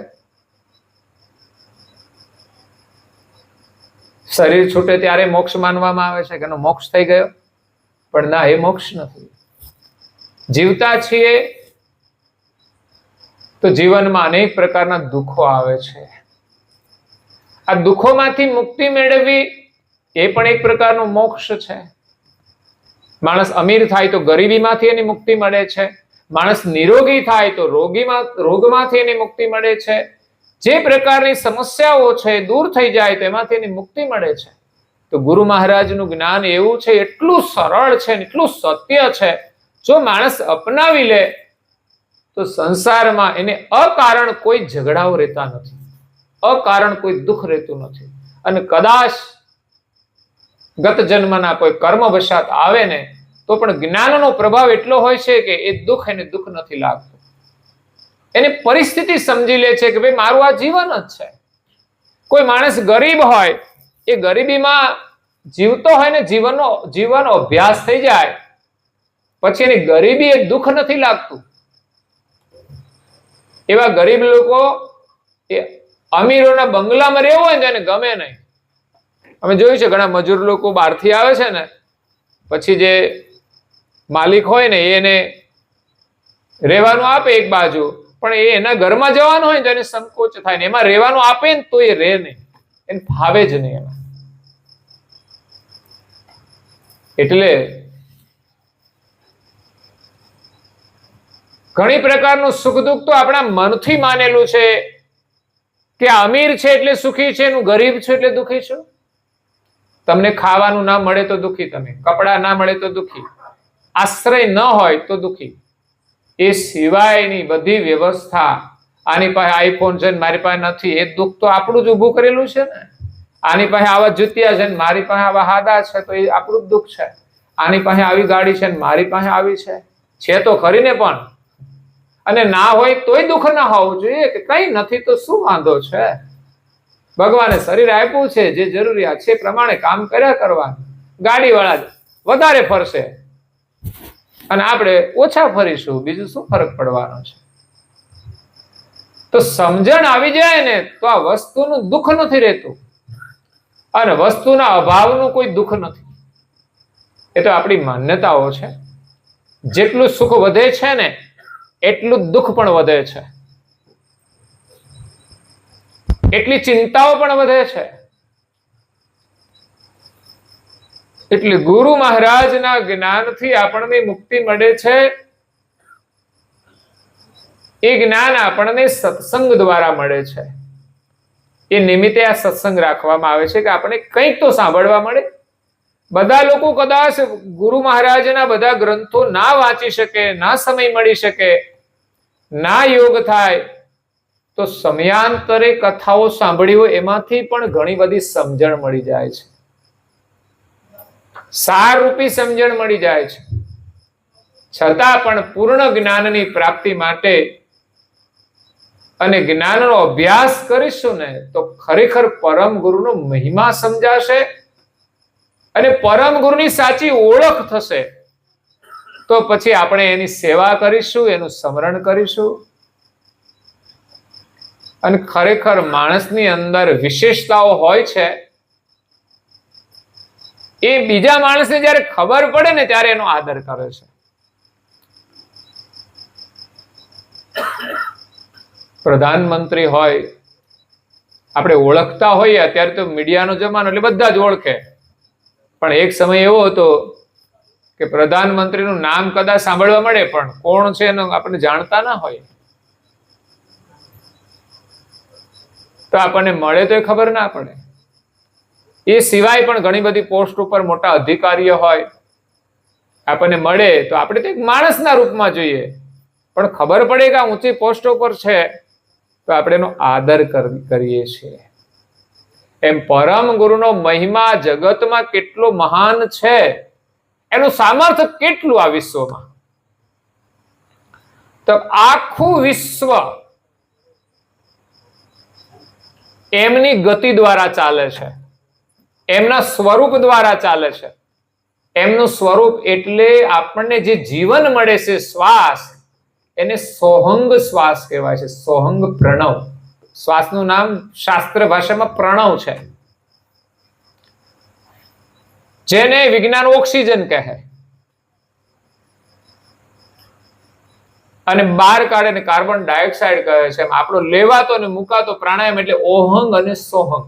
શરીર છૂટે ત્યારે મોક્ષ માનવામાં આવે છે કે એનો મોક્ષ થઈ ગયો, પણ ના, એ મોક્ષ નથી. જીવતા છીએ તો જીવનમાં અનેક પ્રકારના દુઃખો આવે છે. આ દુઃખોમાંથી મુક્તિ મેળવવી એ પણ એક પ્રકારનો મોક્ષ છે. માણસ અમીર થાય તો ગરીબીમાંથી એની મુક્તિ મળે છે. માણસ નિરોગી થાય તો રોગમાંથી એની મુક્તિ મળે છે. જે પ્રકારની સમસ્યાઓ છે દૂર થઈ જાય તેમાંથી એની મુક્તિ મળે છે. તો ગુરુ મહારાજનું જ્ઞાન એવું છે, એટલું સરળ છે, એટલું સત્ય છે. જો માણસ અપનાવી લે તો સંસારમાં એને અકારણ કોઈ ઝઘડાઓ રહેતા નથી, અકારણ કોઈ દુઃખ રહેતું નથી. અને કદાચ ગત જન્મના કોઈ કર્મ વશાત આવે ને તો પણ જ્ઞાનનો પ્રભાવ એટલો હોય છે કે એ દુઃખ એને દુઃખ નથી લાગતું. એની પરિસ્થિતિ સમજી લે છે કે ભાઈ મારું આ જીવન જ છે. કોઈ માણસ ગરીબ હોય, એ ગરીબીમાં જીવતો હોય ને જીવનનો અભ્યાસ થઈ જાય પછી એની ગરીબી એ દુઃખ નથી લાગતું. એવા ગરીબ લોકો એ અમીરોના બંગલામાં રહેવું હોય ને એને ગમે નહીં. અમે જોયું છે ઘણા મજૂર લોકો બહારથી આવે છે ને પછી જે માલિક હોય ને એને રહેવાનું આપે એક બાજુ, પણ એ એના ઘરમાં જવાનું હોય ને તો એને સંકોચ થાય ને. એમાં રહેવાનું આપે ને તો એ રહે નહીં, એને ફાવે જ નહીં એમાં. એટલે ઘણી પ્રકારનું સુખ દુઃખ તો આપણા મનથી માનેલું છે કે અમીર છે એટલે સુખી છે, એનું ગરીબ છે એટલે દુઃખી છે. તમને ખાવાનું ના મળે તો દુઃખી, તમે કપડા ના મળે તો દુઃખી, આશ્રય ન હોય તો દુઃખી. એ સિવાયની બધી વ્યવસ્થા, આની પાસે આઈફોન છે ને મારી પાસે નથી, એ દુઃખ તો આપણું જ ઊભું કરેલું છે ને. આની પાસે આવા જુતિયા છે ને મારી પાસે આવા હાદા છે, તો એ આપણું જ દુઃખ છે. આની પાસે આવી ગાડી છે ને મારી પાસે આવી છે તો ખરીને પણ. અને ના હોય તોય દુઃખ ના હોવું જોઈએ કે કઈ નથી તો શું વાંધો છે. ભગવાને શરીર આપ્યું છે, જે જરૂરિયાત છે પ્રમાણે કામ કર્યા કરવાનું. ગાડી વાળા વધારે ફરશે અને આપણે ઓછા ફરીશું, બીજું શું ફરક પડવાનો છે. તો સમજણ આવી જાય ને તો આ વસ્તુનું દુઃખ નથી રહેતું, અને વસ્તુના અભાવનું કોઈ દુઃખ નથી. એ તો આપણી માન્યતાઓ છે. જેટલું સુખ વધે છે ને એટલું દુઃખ પણ વધે છે, એટલી ચિંતાઓ પણ વધે છે. એટલે ગુરુ મહારાજના જ્ઞાનથી આપણને મુક્તિ મળે છે. એ જ્ઞાન આપણને સત્સંગ દ્વારા મળે છે. એ નિમિત્તે આ સત્સંગ રાખવામાં આવે છે કે આપણે કંઈક તો સાંભળવા મળે. બધા લોકો કદાચ ગુરુ મહારાજના બધા ગ્રંથો ના વાંચી શકે, ના સમય મળી શકે, ના યોગ થાય, તો સમયાંતરે કથાઓ સાંભળી હોય એમાંથી પણ ઘણી બધી સમજણ મળી જાય છે, સારરૂપી સમજણ મળી જાય છે. છતાં પણ પૂર્ણ જ્ઞાનની પ્રાપ્તિ માટે અને જ્ઞાનનો અભ્યાસ કરીશું ને તો ખરેખર પરમ ગુરુનો મહિમા સમજાશે અને પરમ ગુરુની સાચી ઓળખ થશે. તો પછી આપણે એની સેવા કરીશું, એનું સ્મરણ કરીશું. અને ખરેખર માણસની અંદર વિશેષતાઓ હોય છે, એ બીજા માણસને જ્યારે ખબર પડે ને ત્યારે એનો આદર કરે છે. પ્રધાનમંત્રી હોય, આપણે ઓળખતા હોઈએ. અત્યારે તો મીડિયાનો જમાનો એટલે બધા જ ઓળખે, પણ એક સમય એવો હતો કે પ્રધાનમંત્રીનું નામ કદાચ સાંભળવા મળે પણ કોણ છે એનું આપણે જાણતા ના હોય. તો આપણને મળે તો ખબર ના પડે. એ સિવાય પણ ઘણી બધી પોસ્ટ ઉપર મોટા અધિકારીઓ હોય, આપણને મળે તો આપણે તો એક માણસના રૂપમાં જોઈએ, પણ ખબર પડે કે આ ઊંચી પોસ્ટ ઉપર છે તો આપણે એનો આદર કરીએ છીએ. એમ પરમ ગુરુનો મહિમા જગતમાં કેટલો મહાન છે, એનું સામર્થ્ય કેટલું આ વિશ્વમાં. તો આખું વિશ્વ એમની ગતિ દ્વારા ચાલે છે, એમના સ્વરૂપ દ્વારા ચાલે છે. એમનું સ્વરૂપ એટલે આપણને જે જીવન મળે છે, શ્વાસ, એને સોહંગ શ્વાસ કહેવાય છે. સોહંગ પ્રણવ, શ્વાસનું નામ શાસ્ત્ર ભાષામાં પ્રણવ છે, જેને વિજ્ઞાન ઓક્સિજન કહે. અને બહાર કાઢે ને કાર્બન ડાયોક્સાઇડ કહે છે. એમ આપણો લેવાતો અને મુકાતો પ્રાણાયામ એટલે ઓહંગ અને સોહંગ.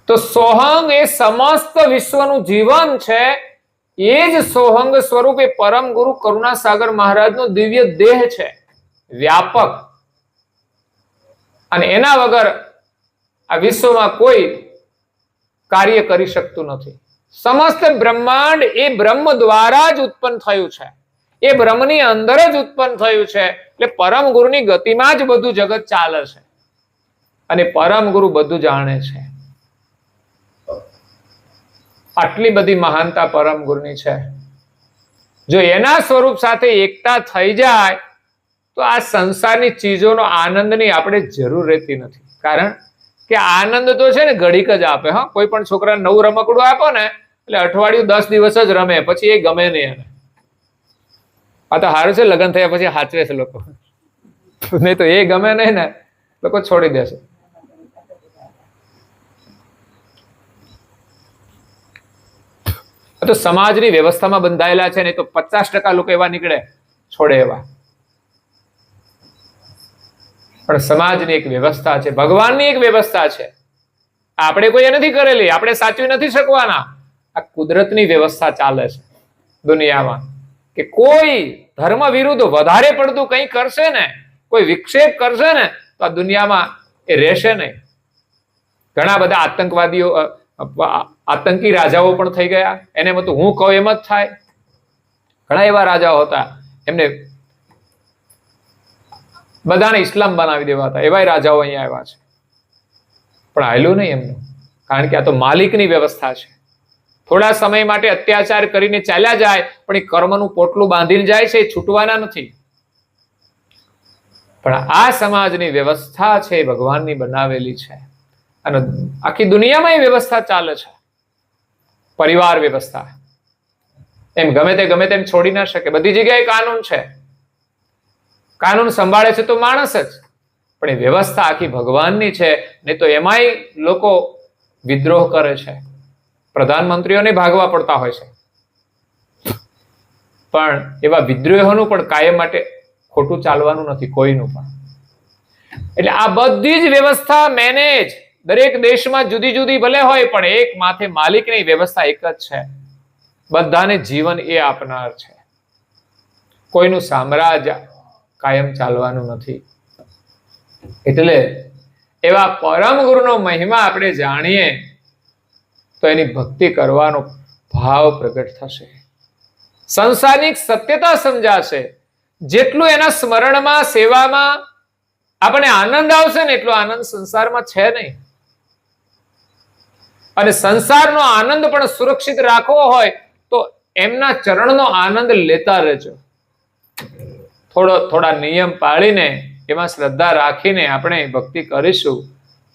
તો સોહંગ એ સમસ્ત વિશ્વનું જીવન છે. એ જ સોહંગ સ્વરૂપ એ પરમ ગુરુ કરુણાસાગર મહારાજનો દિવ્ય દેહ છે, વ્યાપક. અને એના વગર આ વિશ્વમાં કોઈ કાર્ય કરી શકતું નથી. સમસ્ત બ્રહ્માંડ એ બ્રહ્મ દ્વારા જ ઉત્પન્ન થયું છે, એ બ્રહ્મની અંદર જ ઉત્પન્ન થયું છે. એટલે પરમ ગુરુની ગતિમાં જ બધું જગત ચાલે છે અને પરમ ગુરુ બધું જાણે છે. આટલી બધી મહાનતા પરમ ગુરુની છે. જો એના સ્વરૂપ સાથે એકતા થઈ જાય તો આ સંસારની ચીજોનો આનંદની આપણે જરૂર રહેતી નથી. કારણ કે આનંદ તો છે ને ઘડીક જ આપે. હા, કોઈ પણ છોકરાને નવું રમકડું આપો ને એટલે અઠવાડિયું 10 દિવસ જ રમે, પછી એ ગમે નહીં એને. આ તો સારું છે, લગ્ન થયા પછી હાચવે છે લોકો, નહીં તો એ ગમે નહીં ને લોકો છોડી દેશે. તો સમાજની વ્યવસ્થામાં બંધાયેલા છે ને, તો 50% લોકો એવા નીકળે, છોડે એવા. પણ સમાજની એક વ્યવસ્થા છે, ભગવાનની એક વ્યવસ્થા છે. આપણે કોઈ નથી કરેલી, આપણે સાચવી નથી શકવાના. આ કુદરતની વ્યવસ્થા ચાલે છે દુનિયામાં, કે કોઈ ધર્મ વિરુદ્ધ વધારે પડતું કંઈ કરશે ને, કોઈ વિક્ષેપ કરશે ને, તો આ દુનિયામાં એ રહેશે નહીં. ઘણા બધા આતંકવાદીઓ, આતંકી રાજાઓ પણ થઈ ગયા. એને મત હું કહું એમ જ થાય. ઘણા એવા રાજાઓ હતા, એમને બધાને ઇસ્લામ બનાવી દેવા હતા. એવા રાજાઓ અહીંયા આવ્યા છે, પણ હાલ્યું નહીં એમનું. કારણ કે આ તો માલિકની વ્યવસ્થા છે. થોડા સમય માટે અત્યાચાર કરીને ચાલ્યા જાય, પણ એ કર્મનું પોટલું બાંધીને જાય છે, એ છૂટવાના નથી. પણ આ સમાજની વ્યવસ્થા છે એ ભગવાનની બનાવેલી છે, અને આખી દુનિયામાં એ વ્યવસ્થા ચાલે છે. પરિવાર વ્યવસ્થા એમ ગમે તેમ છોડી ના શકે. બધી જગ્યાએ કાનૂન છે. કાનૂન સંભાળે છે તો માણસ જ, પણ એ વ્યવસ્થા આખી ભગવાનની છે. નહીં તો એમાંય લોકો વિદ્રોહ કરે છે, પ્રધાનમંત્રીઓને ભાગવા પડતા હોય છે. પણ એવા વિદ્રોહોનું પણ કાયમ માટે ખોટું ચાલવાનું નથી કોઈનું પણ. એટલે આ બધી જ વ્યવસ્થા મેનેજ દરેક દેશમાં જુદી જુદી ભલે હોય, પણ એક માથે માલિકની વ્યવસ્થા એક જ છે. બધાને જીવન એ આપનાર છે. કોઈનું સામ્રાજ્ય કાયમ ચાલવાનું નથી. એટલે એવા પરમ ગુરુનો મહિમા આપણે જાણીએ તો એની ભક્તિ કરવાનો ભાવ પ્રગટ થશે. સંસારની સત્યતા સમજાશે. જેટલું એના સ્મરણમાં, સેવામાં આપણે આનંદ આવશે ને, એટલો આનંદ સંસારમાં છે નહીં. અને સંસારનો આનંદ પણ સુરક્ષિત રાખવો હોય તો એમના ચરણનો આનંદ લેતા રહેજો. થોડા નિયમ પાળીને, એમાં શ્રદ્ધા રાખીને આપણે ભક્તિ કરીશું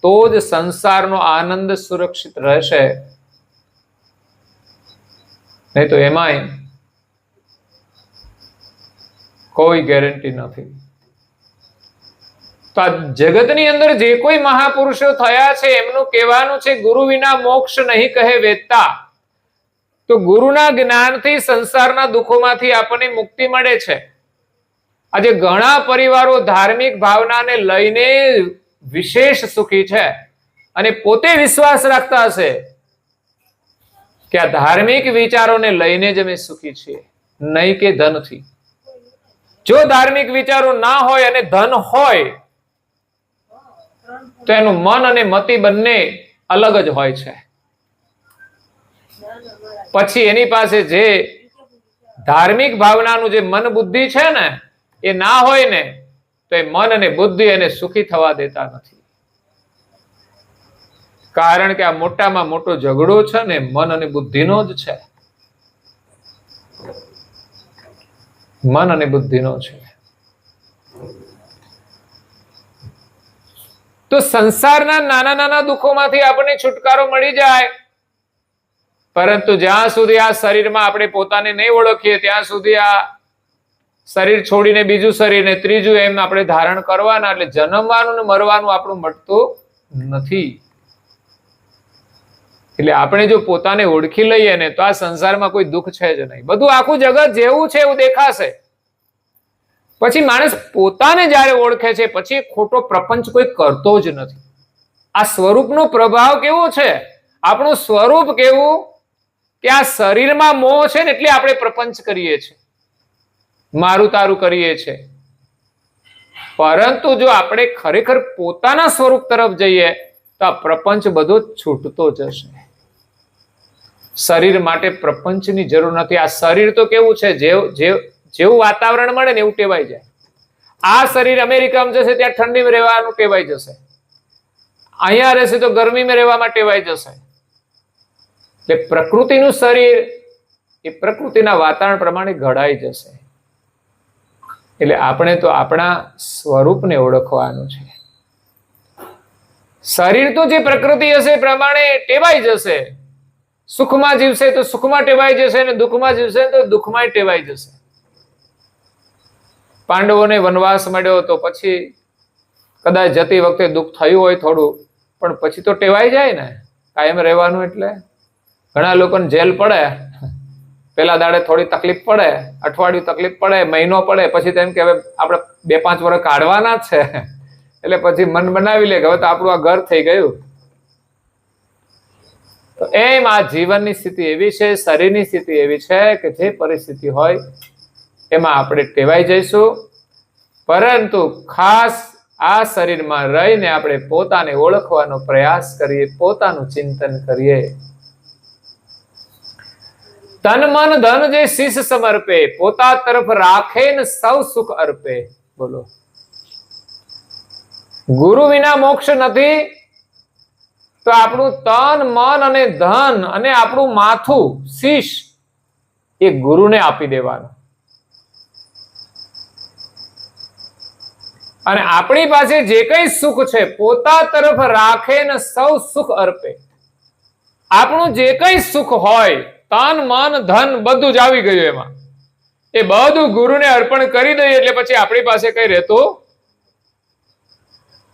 તો જ સંસારનો આનંદ સુરક્ષિત રહેશે. નહીં તો એમાંય કોઈ ગેરંટી નથી. તો આ જગતની અંદર જે કોઈ મહાપુરુષો થયા છે એમનું કહેવાનું છે, ગુરુ વિના મોક્ષ નહીં કહે વેદતા. તો ગુરુના જ્ઞાનથી સંસારના દુઃખોમાંથી આપણને મુક્તિ મળે છે. આજે ઘણા પરિવારો ધાર્મિક ભાવનાને લઈને વિશેષ સુખી છે, અને પોતે વિશ્વાસ રાખતા હશે કે આ ધાર્મિક વિચારોને લઈને જ અમે સુખી છીએ, નહીં કે ધનથી. જો ધાર્મિક વિચારો ના હોય અને ધન હોય તો એનું મન અને મતિ બંને અલગ જ હોય છે. પછી એની પાસે જે ધાર્મિક ભાવનાનું જે મન બુદ્ધિ છે ને, એ ના હોય ને, તો એ મન અને બુદ્ધિ એને સુખી થવા દેતા નથી. કારણ કે આ મોટામાં મોટો ઝઘડો છે ને મન અને બુદ્ધિનો જ છે. મન અને બુદ્ધિનો છે. તો સંસારના નાના નાના દુઃખોમાંથી આપણને છુટકારો મળી જાય, પરંતુ જ્યાં સુધી આ શરીરમાં આપણે પોતાને નહીં ઓળખીએ ત્યાં સુધી આ શરીર છોડીને બીજું શરીર ને ત્રીજું એમ આપણે ધારણ કરવાના. એટલે જન્મવાનું ને મરવાનું આપણું મટતું નથી. એટલે આપણે જો પોતાને ઓળખી લઈએ ને, તો આ સંસારમાં કોઈ દુઃખ છે જ નહીં. બધું આખું જગત જેવું છે એવું દેખાશે. પછી માણસ પોતાને જ્યારે ઓળખે છે, પછી ખોટો પ્રપંચ કોઈ કરતો જ નથી. આ સ્વરૂપનો પ્રભાવ કેવો છે, આપણું સ્વરૂપ કેવું કે આ શરીરમાં મોહ છે ને, એટલે આપણે પ્રપંચ કરીએ છીએ, મારું તારું કરીએ છીએ. પરંતુ જો આપણે ખરેખર પોતાના સ્વરૂપ તરફ જઈએ તો આ પ્રપંચ બધો છૂટતો જશે. શરીર માટે પ્રપંચની જરૂર નથી. આ શરીર તો કેવું છે, જેવું વાતાવરણ મળે ને એવું ટેવાઈ જાય. આ શરીર અમેરિકામાં જશે ત્યાં ઠંડીમાં રહેવાનું ટેવાઈ જશે, અહીંયા રહેશે તો ગરમીમાં રહેવામાં ટેવાઈ જશે. એટલે પ્રકૃતિનું શરીર એ પ્રકૃતિના વાતાવરણ પ્રમાણે ઘડાઈ જશે. એટલે આપણે તો આપણા સ્વરૂપને ઓળખવાનું છે. શરીર તો જે પ્રકૃતિ હશે એ પ્રમાણે ટેવાઈ જશે. સુખમાં જીવશે તો સુખમાં ટેવાઈ જશે, અને દુઃખમાં જીવશે તો દુઃખમાં ટેવાઈ જશે. પાંડવોને વનવાસ મળ્યો તો પછી કદાચ જતી વખતે દુઃખ થયું હોય થોડું, પણ પછી તો ટેવાઈ જાય ને કાયમ રહેવાનું. એટલે ઘણા લોકોને જેલ પડે, પેલા દાડે થોડી તકલીફ પડે, અઠવાડિયું તકલીફ પડે, મહિનો પડે, પછી તેમ કે હવે આપણે 2-5 વર્ષ કાઢવાના જ છે. એટલે પછી મન બનાવી લે કે હવે તો આપણું આ ઘર થઈ ગયું. તો એમ આ જીવનની સ્થિતિ એવી છે, શરીરની સ્થિતિ એવી છે કે જે પરિસ્થિતિ હોય એમાં આપણે ટેવાઈ જઈશું. પરંતુ ખાસ આ શરીરમાં રહીને આપણે પોતાને ઓળખવાનો પ્રયાસ કરીએ, પોતાનું ચિંતન કરીએ. તન મન ધન જે શીશ સમર્પે, પોતા તરફ રાખે ને સૌ સુખ અર્પે. બોલો, ગુરુ વિના મોક્ષ નથી. તો આપણું તન મન અને ધન અને આપણું માથું શીશ એ ગુરુને આપી દેવાનું. અને આપણી પાસે જે કઈ સુખ છે પોતા તરફ રાખે ને સૌ સુખ અર્પે. આપણું જે કઈ સુખ હોય, તન મન ધન બધું જ આવી ગયું એમાં, એ બધું ગુરુને અર્પણ કરી દઈએ એટલે પછી આપણી પાસે કઈ રહેતું,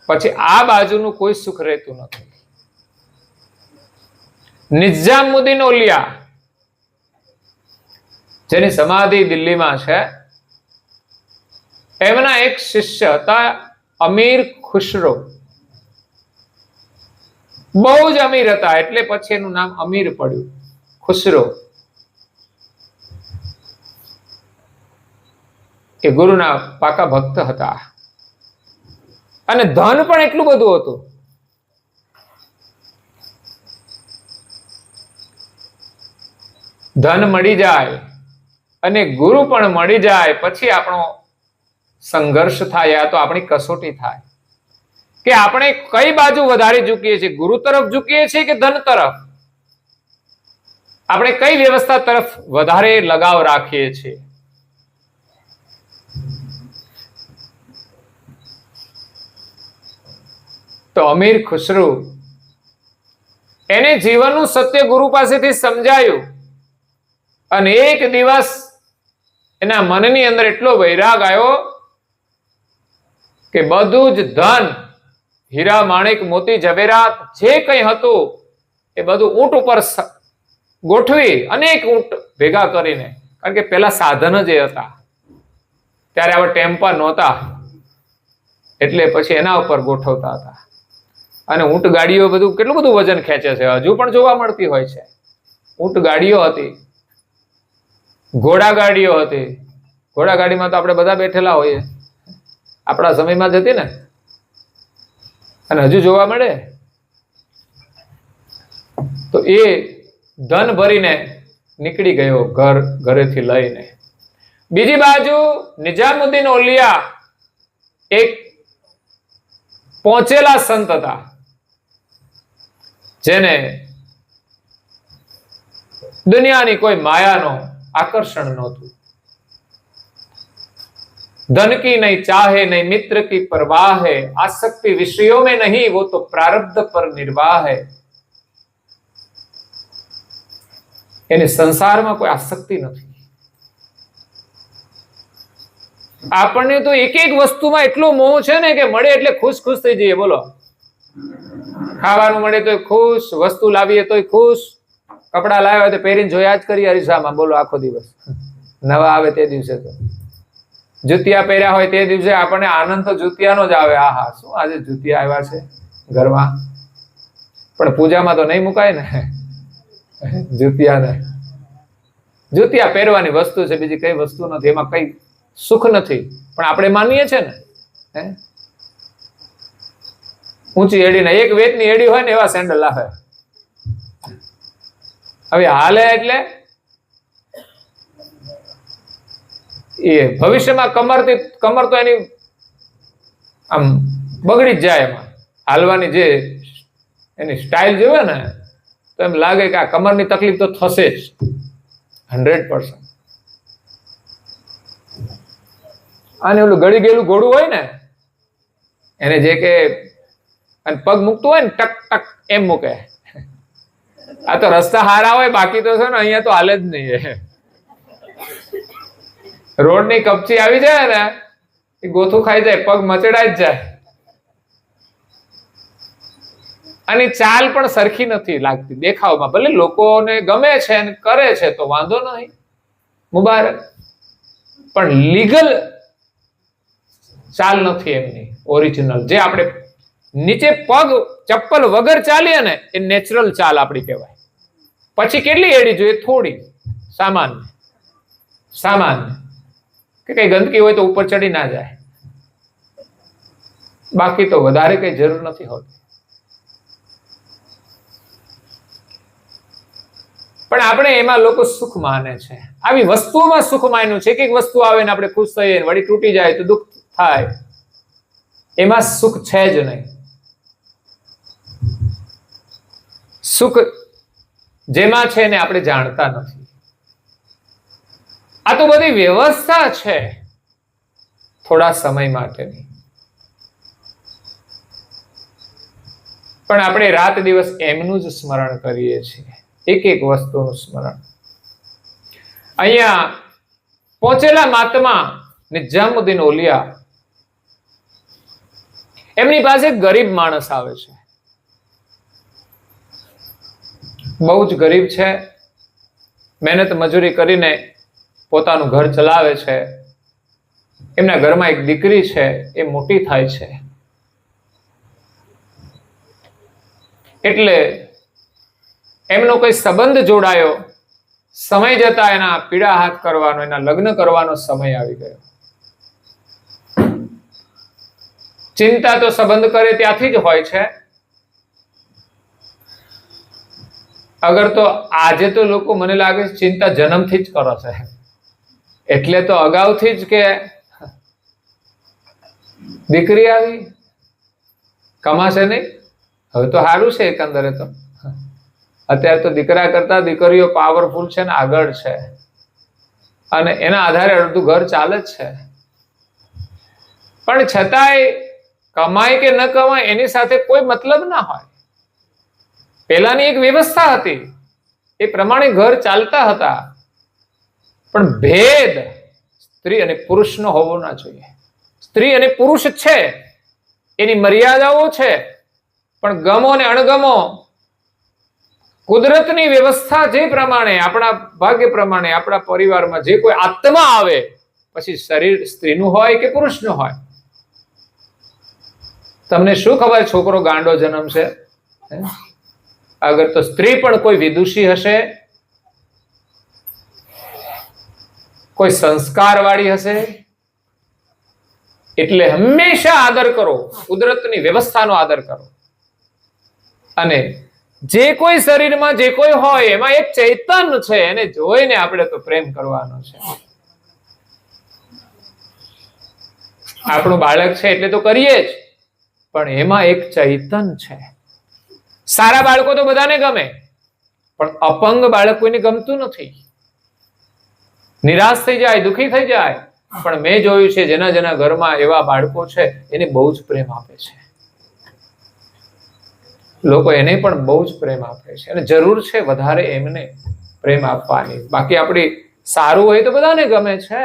પછી આ બાજુનું કોઈ સુખ રહેતું નથી. નિઝામુદ્દીન ઓલિયા, જેની સમાધિ દિલ્હીમાં છે, એમના એક શિષ્ય હતા અમીર ખુશરો. બહુ જ અમીર હતા એટલે પછી એનું નામ અમીર પડ્યું, ખુશરો. એ ગુરુના પાકા ભક્ત હતા અને ધન પણ એટલું બધું હતું. ધન મળી જાય અને ગુરુ પણ મળી જાય પછી આપણો સંઘર્ષ થાય, તો આપણી કસોટી થાય કે આપણે કઈ બાજુ વધારે ઝૂકીએ છીએ, ગુરુ તરફ ઝૂકીએ છીએ કે ધન તરફ? આપણે કઈ વ્યવસ્થા તરફ વધારે લગાવ રાખીએ છીએ? તો અમીર ખુશરો, એને જીવનનું સત્ય ગુરુ પાસેથી સમજાયું અને એક દિવસ એના મનની અંદર એટલો વૈરાગ આવ્યો કે બધું જ ધન, હીરા માણેક મોતી જવેરાત જે કંઈ હતું એ બધું ઊંટ ઉપર ગોઠવી, અનેક ઊંટ ભેગા કરીને, કારણ કે પેલા સાધન જ એ હતા, ત્યારે આવા ટેમ્પા નહોતા, એટલે પછી એના ઉપર ગોઠવતા હતા. અને ઊંટ ગાડીઓ બધું કેટલું બધું વજન ખેંચે છે, હજુ પણ જોવા મળતી હોય છે. ઊંટ ગાડીઓ હતી, ઘોડા ગાડીઓ હતી. ઘોડા ગાડીમાં તો આપણે બધા બેઠેલા હોઈએ, આપણા સમયમાં જ હતી ને, અને હજુ જોવા મળે. તો એ ધન ભરીને નીકળી ગયો ઘરેથી લઈને. બીજી બાજુ નિઝામુદ્દીન ઓલિયા એક પહોંચેલા સંત હતા, જેને દુનિયાની કોઈ માયાનો આકર્ષણ નહોતું. धन की नहीं चाहे नहीं मित्र की परवाह है, आसक्ति विषयों में नहीं वो तो प्रारब्ध पर निर्वाह है. એને સંસારમાં કોઈ આસક્તિ નથી. આપણને તો એક એક વસ્તુમાં એટલો મોહ છે ને કે મળે એટલે ખુશ ખુશ થઈ જઈએ. બોલો, ખાવાનું મળે તો ખુશ, વસ્તુ લાવીએ તો ખુશ, કપડા લાવ્યા તો પહેરીને જોયા જ કરીએ અરીસામાં. બોલો, આખો દિવસ નવા આવે તે દિવસે તો જુતિયા પહેર્યા હોય તે દિવસે આપણને આનંદ તો જુતિયાનો જ આવે. આહા, શું આજે જુતિયા આવ્યા છે ઘરમાં. પણ પૂજામાં તો નહીં મુકાય ને જુતિયાને. જુતિયા પહેરવાની વસ્તુ છે, બીજી કઈ વસ્તુ નથી, એમાં કઈ સુખ નથી. પણ આપણે માનીએ છીએ ને, ઊંચી એડીને એક વેતની એડી હોય ને એવા સેન્ડલ આવે. હવે હાલે એટલે એ ભવિષ્યમાં કમર તો એની આમ બગડી જ જાય. એમાં હાલવાની જે એની સ્ટાઇલ જોવે ને તો એમ લાગે કે આ કમરની તકલીફ તો થશે જ 100%. અને ઓલું ગળી ગયેલું ઘોડું હોય ને, એને જે કે પગ મૂકતું હોય ને ટક ટક એમ મૂકે. આ તો રસ્તા હારા હોય, બાકી તો છે ને અહીંયા તો હાલે જ નહીં. રોડ ની કપચી આવી જાય ને એ ગોથું ખાઈ જાય, પગ મચડાઈ જ જાય. અને ચાલ પણ સરખી નથી લાગતી દેખાવમાં. ભલે લોકોને ગમે છે અને કરે છે તો વાંધો નહીં, મુબારક, પણ લીગલ ચાલ નથી એમની ઓરિજિનલ. જે આપણે નીચે પગ ચપ્પલ વગર ચાલીએ ને એ નેચરલ ચાલ આપણી કહેવાય. પછી કેટલી એડી જોઈએ? થોડી, સામાન્ય. કે કઈ ગંદકી હોય તો ઉપર ચડી ના જાય, બાકી તો વધારે કઈ જરૂર નથી હોતી. પણ આપણે એમાં લોકો સુખ માને છે, આવી વસ્તુઓમાં સુખ માન્યું છે કે એક વસ્તુ આવે ને આપણે ખુશ થઈએ, વળી તૂટી જાય તો દુઃખ થાય, એમાં સુખ છે જ નહીં. સુખ જેમાં છે ને આપણે જાણતા નથી. આ તો બધી વ્યવસ્થા છે થોડા સમય માટેની, પણ આપણે રાત દિવસ એમનું જ સ્મરણ કરીએ છીએ, એક એક વસ્તુનું સ્મરણ. અહીંયા પહોંચેલા મહાત્મા નિજામુદ્દીન ઓલિયા, એમની પાસે એક ગરીબ માણસ આવે છે, બહુ જ ગરીબ છે, મહેનત મજૂરી કરીને પોતાનું ઘર ચલાવે છે. એમના ઘરમાં એક દીકરી છે, એ મોટી થાય છે. એટલે એમનો કોઈ સંબંધ જોડાયો, સમય જતા એના પીડા હાથ કરવાનો, એના લગ્ન કરવાનો સમય આવી ગયો. ચિંતા તો સંબંધ કરે ત્યાંથી જ હોય છે. અગર તો આજે તો લોકો મને લાગે છે ચિંતા જન્મથી જ કરે છે, એટલે તો અગાઉથી જ કે દીકરી આવી કમાશે નહીં, હવે તો સારું છે. એકંદરે તો અત્યારે તો દીકરા કરતા દીકરીઓ પાવરફુલ છે ને આગળ છે, અને એના આધારે અડધું ઘર ચાલે જ છે. પણ છતાંય કમાય કે ન કમાય એની સાથે કોઈ મતલબ ના હોય. પહેલાની એક વ્યવસ્થા હતી, એ પ્રમાણે ઘર ચાલતા હતા. પણ ભેદ સ્ત્રી અને પુરુષનો હોવો ના જોઈએ. સ્ત્રી અને પુરુષ છે, એની મર્યાદાઓ છે, પણ ગમો ને અણગમો કુદરતની વ્યવસ્થા જે પ્રમાણે, આપણા ભાગ્ય પ્રમાણે, આપણા પરિવારમાં જે કોઈ આત્મા આવે, પછી શરીર સ્ત્રીનું હોય કે પુરુષનું હોય. તમને શું ખબર છોકરો ગાંડો જન્મશે? અગર તો સ્ત્રી પણ કોઈ વિદુષી હશે, કોઈ સંસ્કાર વાળી હશે. એટલે હંમેશા આદર કરો, કુદરતની વ્યવસ્થાનો આદર કરો. અને જે કોઈ શરીરમાં જે કોઈ હોય એમાં એક ચૈતન છે, એને જોઈને આપણે તો પ્રેમ કરવાનો છે. આપણું બાળક છે એટલે તો કરીએ જ, પણ એમાં એક ચૈતન છે. સારા બાળકો તો બધાને ગમે, પણ અપંગ બાળક કોઈને ગમતું નથી. નિરાશ થઈ જાય, દુઃખી થઈ જાય. પણ મેં જોયું છે જેના જેના ઘરમાં એવા બાળકો છે એને બહુ જ પ્રેમ આપે છે. લોકો એને પણ બહુ જ પ્રેમ આપે છે, અને જરૂર છે વધારે એમને પ્રેમ આપવાની. બાકી આપણી સારું હોય તો બધાને ગમે છે,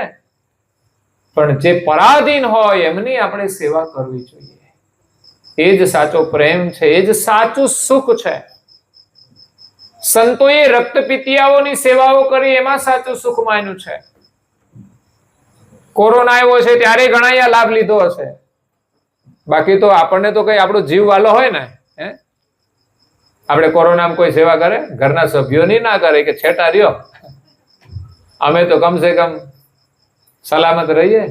પણ જે પરાધીન હોય એમની આપણે સેવા કરવી જોઈએ. એ જ સાચો પ્રેમ છે, એ જ સાચું સુખ છે. સંતોએ રક્તપિતિયાઓની સેવાઓ કરી, એમાં સાચું સુખ માન્યું છે. કોરોના આવ્યો છે ત્યારે ઘણા લાભ લીધો હશે, બાકી તો આપણને તો કઈ આપણો જીવ વાલો હોય ને, આપણે કોરોનામાં કોઈ સેવા કરે? ઘરના સભ્યોની ના કરે કે છેટા રહ્યો, અમે તો કમસે કમ સલામત રહીએ.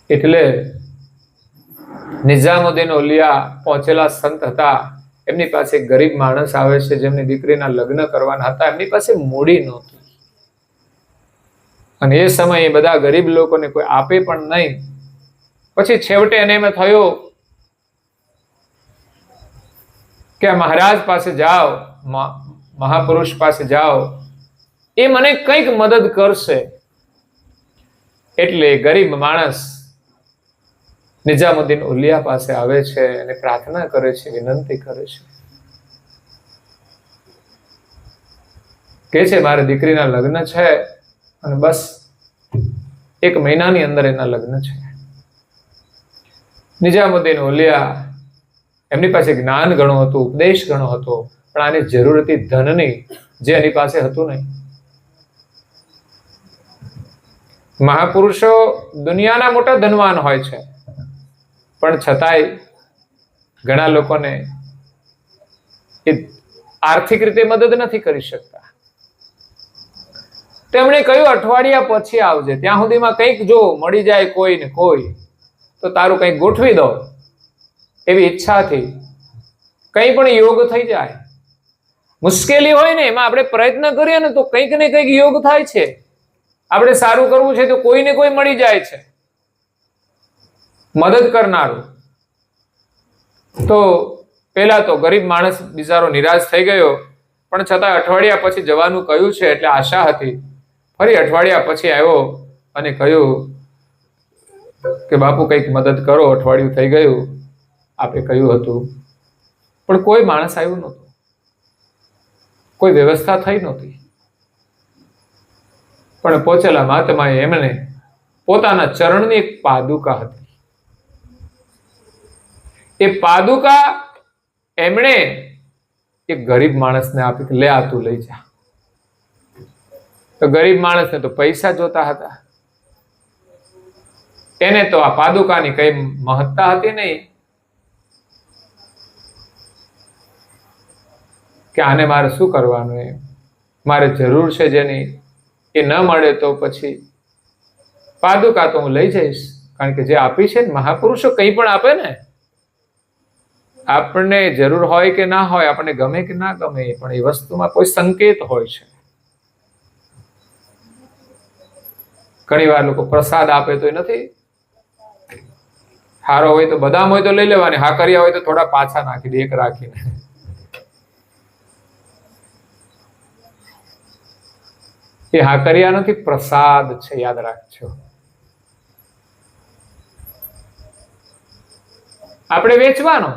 એટલે નિઝામુદ્દીન ઓલિયા પહોંચેલા સંત હતા. એમની પાસે એક ગરીબ માણસ આવે છે, જેમની દીકરીના લગ્ન કરવાના હતા. એમની પાસે મૂડી નહોતી, અને એ સમયે બધા ગરીબ લોકોને કોઈ આપે પણ નહીં. પછી છેવટે એને એમ થયું કે મહારાજ પાસે જાઓ, મહાપુરુષ પાસે જાઓ, એ મને કંઈક મદદ કરશે. એટલે ગરીબ માણસ નિઝામુદ્દીન ઓલિયા પાસે આવે છે અને પ્રાર્થના કરે છે, વિનંતી કરે છે. કે છે મારી દીકરીના લગ્ન છે, અને બસ 1 મહિનાની અંદર એના લગ્ન છે. નિઝામુદ્દીન ઓલિયા, એમની પાસે જ્ઞાન ઘણું હતું, ઉપદેશ ઘણો હતો, પણ આની જરૂર હતી ધનની, જે એની પાસે હતું નહીં. મહાપુરુષો દુનિયાના મોટા ધનવાન હોય છે, પણ છતાંય ઘણા લોકોને એ આર્થિક રીતે મદદ નથી કરી શકતા. તેમણે કહ્યું અઠવાડિયા પછી આવજે, ત્યાં સુધીમાં કંઈક જો મળી જાય કોઈ ને કોઈ તો તારું કંઈક ગોઠવી દો. એવી ઈચ્છાથી કંઈ પણ યોગ થઈ જાય. મુશ્કેલી હોય ને એમાં આપણે પ્રયત્ન કરીએ ને તો કંઈક ને કંઈક યોગ થાય છે. આપણે સારું કરવું છે તો કોઈને કોઈ મળી જાય છે મદદ કરનારું. તો પેલા તો ગરીબ માણસ બિચારો નિરાશ થઈ ગયો, પણ છતાં અઠવાડિયા પછી જવાનું કહ્યું છે એટલે આશા હતી. ફરી અઠવાડિયા પછી આવ્યો અને કહ્યું કે બાપુ કંઈક મદદ કરો, અઠવાડિયું થઈ ગયું આપે કહ્યું હતું, પણ કોઈ માણસ આવ્યું નહોતું, કોઈ વ્યવસ્થા થઈ નહોતી. પણ પહોંચેલા મહાત્માએ એમને પોતાના ચરણની એક પાદુકા હતી. એ પાદુકા એમણે એક ગરીબ માણસને આપી કે લે આ તું લઈ જા. તો ગરીબ માણસને તો પૈસા જોતા હતા, એને તો આ પાદુકાની કઈ મહત્તા હતી નહીં કે આને મારે શું કરવાનું, એ મારે જરૂર છે જેની એ ન મળે તો પછી પાદુકા તો હું લઈ જઈશ. કારણ કે જે આપી છે ને મહાપુરુષો કંઈ પણ આપે ને, આપણને જરૂર હોય કે ના હોય, આપણને ગમે કે ના ગમે, પણ એ વસ્તુમાં કોઈ સંકેત હોય છે. ઘણી વાર લોકો પ્રસાદ આપે તો એ નથી, હારો હોય તો બદામ હોય તો લઈ લેવાની, હાકરિયા હોય તો થોડા પાછા નાખી દે એક રાખીને. એ હાકરિયા નથી, પ્રસાદ છે, યાદ રાખજો. આપણે વેચવાનો,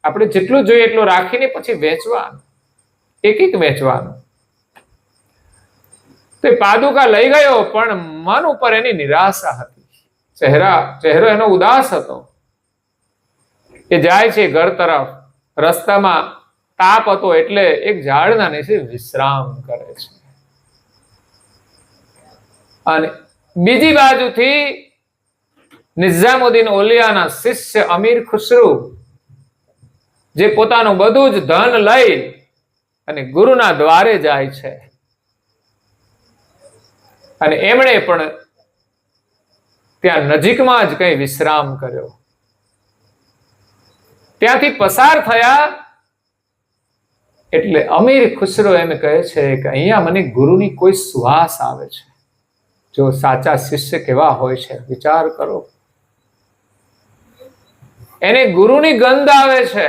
આપણે જેટલું જોઈએ એટલું રાખીને પછી વેચવાનું, એક એક વેચવાનું. તો એ પાદુકા લઈ ગયો, પણ મન ઉપર એની નિરાશા હતી. ચહેરો એનો ઉદાસ હતો. એ જાય છે ઘર તરફ, રસ્તામાં તાપ હતો એટલે એક ઝાડના નીચે વિશ્રામ કરે છે. અને બીજી બાજુથી નિઝામુદ્દીન ઓલિયાના શિષ્ય અમીર ખુસરુ, જે પોતાનું બધું જ ધન લઈ અને ગુરુના દ્વારે જાય છે, અને એમણે પણ ત્યાં નજીકમાં જ કઈ વિશ્રામ કર્યો. ત્યાંથી પસાર થયા એટલે અમીર ખુસરો એમ કહે છે કે અહીંયા મને ગુરુની કોઈ સુવાસ આવે છે. જો સાચા શિષ્ય કેવા હોય છે વિચાર કરો. એને ગુરુની ગંધ આવે છે.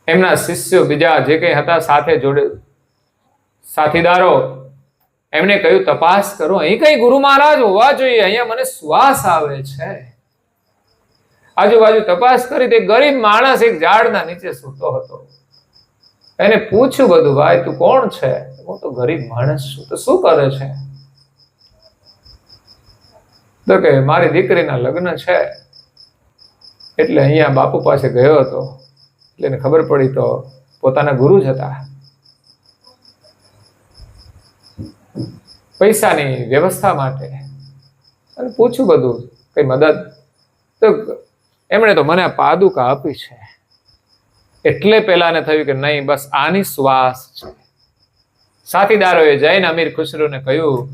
એમના શિષ્યો બીજા જે કઈ હતા સાથે જોડે સાથીદારો, એમણે કહ્યું તપાસ કરો, અહીં કઈ ગુરુ મહારાજ હોવા જોઈએ, અહીંયા મને સુવાસ આવે છે. આજુબાજુ તપાસ કરી, તે ગરીબ માણસ એક ઝાડના નીચે સૂતો હતો. એને પૂછ્યું બધું, ભાઈ તું કોણ છે? હું તો ગરીબ માણસ છું. તો શું કરે છે? તો કે મારી દીકરીના લગ્ન છે એટલે અહીંયા બાપુ પાસે ગયો હતો. એટલે એને ખબર પડી તો પોતાના ગુરુ જ હતા. પૈસાની વ્યવસ્થા માટે અને પૂછ્યું બધું, કઈ મદદ. તો એમણે તો મને પાદુકા આપી છે. એટલે પેલાને થયું કે નહીં, બસ આની શ્વાસ છે. સાથીદારોએ જઈને અમીર ખુસરુને કહ્યું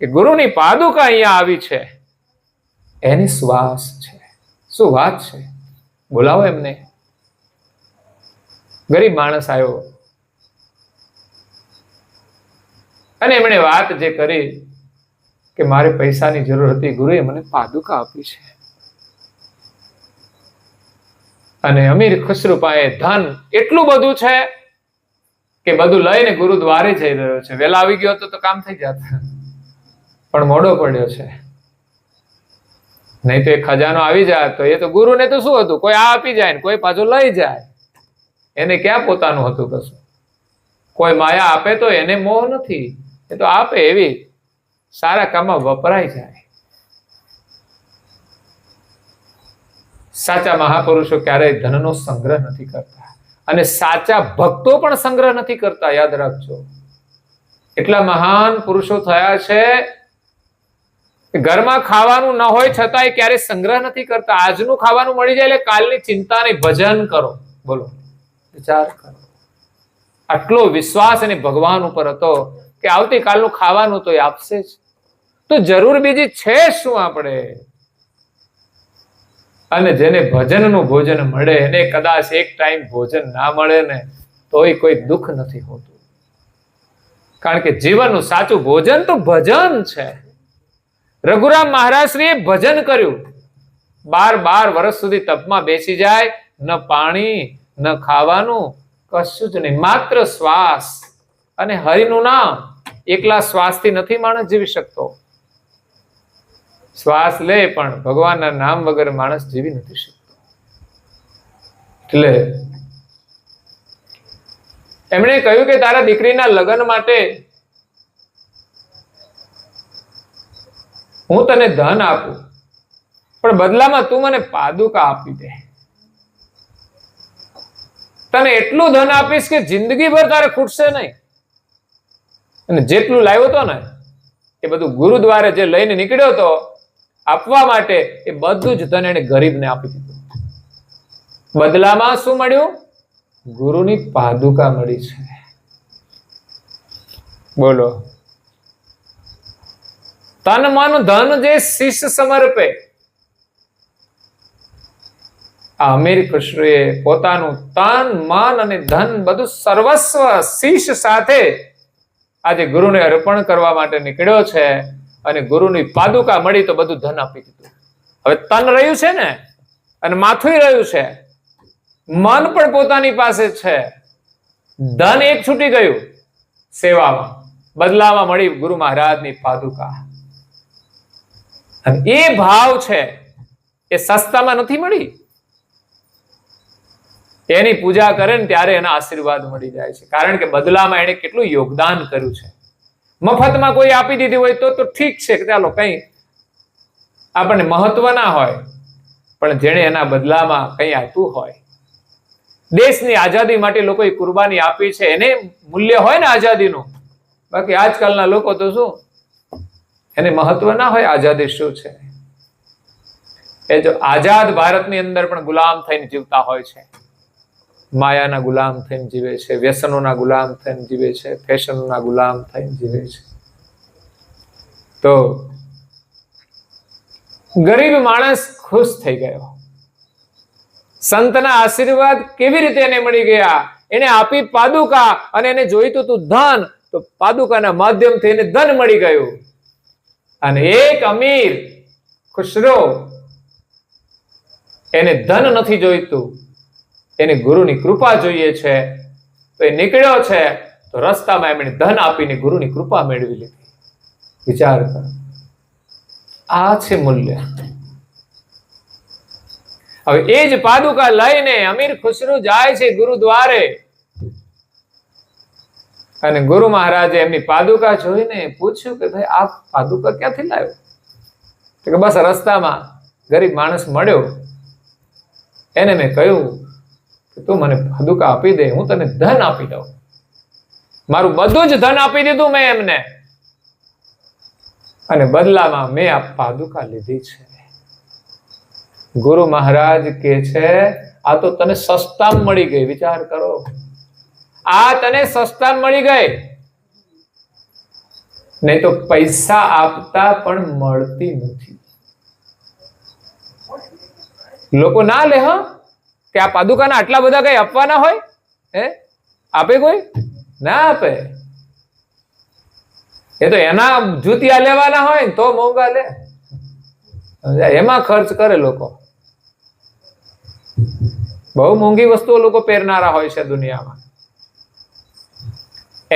કે ગુરુની પાદુકા અહીંયા આવી છે, એની શ્વાસ છે. શું વાત છે? બોલાવો એમને. ગરીબ માણસ આવ્યો અને એમણે વાત જે કરી કે મારે પૈસાની જરૂર હતી, ગુરુએ મને પાદુકા આપી છે. અને અમીર ખુસરુ પાસે ધન એટલું બધું છે કે બધું લઈને ગુરુદ્વારે જઈ રહ્યો છે. વહેલા આવી ગયો તો કામ થઈ જાત, પણ મોડો પડ્યો છે. નહીં તો એ ખજાનો આવી જાય તો એ તો ગુરુને તો શું હતું, કોઈ આ આપી જાય ને કોઈ પાછું લઈ જાય. એને ક્યાં પોતાનું હતું કશું? કોઈ માયા આપે તો એને મોહ નથી, એ તો આપે એવી સારા કામમાં વપરાઈ જાય. સાચા મહાપુરુષો ક્યારેય ધનનો સંગ્રહ નથી કરતા, અને સાચા ભક્તો પણ સંગ્રહ નથી કરતા. યાદ રાખજો. એટલા મહાન પુરુષો થયા છે કે ઘરમાં ખાવાનું ન હોય છતાંય ક્યારે સંગ્રહ નથી કરતા. આજનું ખાવાનું મળી જાય એટલે કાલની ચિંતા નહીં, ભજન કરો. બોલો, વિચાર કરો. આટલો વિશ્વાસ એને ભગવાન ઉપર હતો કે આવતીકાલનું ખાવાનું તો એ આપશે જ, તો જરૂર બીજી છે શું આપણે? અને જેને ભજનનું ભોજન મળે એને કદાચ એક ટાઈમ ભોજન ના મળે ને તોય કોઈ દુઃખ નથી હોતું, કારણ કે જીવનનું સાચું ભોજન તો ભજન છે. રઘુરામ મહારાજશ્રીએ ભજન કર્યું, 12 વર્ષ સુધી તપમાં બેસી જાય, ન પાણી ન ખાવાનું, કશું જ નહીં, માત્ર શ્વાસ અને હરિનું નામ. એકલા શ્વાસથી નથી માણસ જીવી શકતો, શ્વાસ લે પણ ભગવાનના નામ વગર માણસ જીવી નથી શકતો. એટલે એમણે કહ્યું કે તારા દીકરીના લગ્ન માટે હું તને ધન આપું, પણ બદલામાં તું મને પાદુકા આપી દે. તને એટલું ધન આપીશ કે જિંદગીભર તારે ખૂટશે નહીં. અને જેટલું લાવ્યો હતો ને એ બધું ગુરુદ્વારે જે લઈને નીકળ્યો હતો આપવા માટે, એ બધું જ ધન એને ગરીબને આપી દીધું. બદલામાં શું મળ્યું? ગુરુની પાદુકા મળી છે. બોલો, તન મન ધન જે શિષ્ય સમર્પે. આ અમીર ખુશરોએ પોતાનું તન મન અને ધન બધું સર્વસ્વ શિષ્ય સાથે આજે ગુરુને અર્પણ કરવા માટે નીકળ્યો છે, અને ગુરુની પાદુકા મળી તો બધું ધન આપી દીધું. હવે તન રહ્યું છે ને, અને માથું રહ્યું છે, મન પણ પોતાની પાસે છે, ધન એક છૂટી ગયું સેવામાં, બદલામાં મળી ગુરુ મહારાજની પાદુકા. અને એ ભાવ છે એ સસ્તામાં નથી મળી. એની પૂજા કરે ને ત્યારે એના આશીર્વાદ મળી જાય છે, કારણ કે બદલામાં એને કેટલું યોગદાન કર્યું છે. મફતમાં કોઈ આપી દીધી હોય તો ઠીક છે કે ચાલો કઈ આપણને મહત્વ ના હોય, પણ જેણે એના બદલામાં કઈ આપ્યું હોય, દેશની આઝાદી માટે લોકોએ કુરબાની આપી છે, એને મૂલ્ય હોય ને આઝાદીનું. બાકી આજકાલના લોકો તો શું, એને મહત્વ ના હોય આઝાદી શું છે. એ જો આઝાદ ભારતની અંદર પણ ગુલામ થઈને જીવતા હોય છે, માયાના ગુલામ થઈને જીવે છે, વ્યસનોના ગુલામ થઈને જીવે છે, ફેશનના ગુલામ થઈને જીવે છે. તો ગરીબ માણસ ખુશ થઈ ગયો. સંતના આશીર્વાદ કેવી રીતે એને મળી ગયા? એને આપી પાદુકા, અને એને જોઈતું હતું ધન, તો પાદુકાના માધ્યમથી એને ધન મળી ગયું. અને એક અમીર ખુશરો, એને ધન નથી જોઈતું, એને ગુરુની કૃપા જોઈએ છે, તો એ નીકળ્યો છે, તો રસ્તામાં એમણે ધન આપીને ગુરુની કૃપા મેળવી લીધી. વિચાર કરો, આ છે મૂલ્ય. હવે એ જ પાદુકા લઈને અમીર ખુશરો જાય છે ગુરુદ્વારે, અને ગુરુ મહારાજે એમની પાદુકા જોઈને પૂછ્યું કે ભાઈ આ પાદુકા ક્યાંથી લાવ્યો? તો કે બસ રસ્તામાં ગરીબ માણસ મળ્યો, એને મેં કહ્યું કે તું મને પાદુકા આપી દે, હું તને ધન આપી દઉં. મારું બધું જ ધન આપી દીધું મેં એમને, અને બદલામાં મેં આ પાદુકા લીધી છે. ગુરુ મહારાજ કે છે આ તો તને સસ્તામાં મળી ગઈ. વિચાર કરો, આ તને સસ્તામાં મળી ગઈ, નહીં તો પૈસા આપતા પણ મળતી નથી. લોકો ના લે હા કે આ પાદુકાના આટલા બધા કઈ આપવાના હોય, આપે કોઈ? ના આપે. એ તો એના જૂતિયા લેવાના હોય ને તો મોંઘા લે, એમાં ખર્ચ કરે લોકો. બહુ મોંઘી વસ્તુઓ લોકો પહેરનારા હોય છે દુનિયામાં.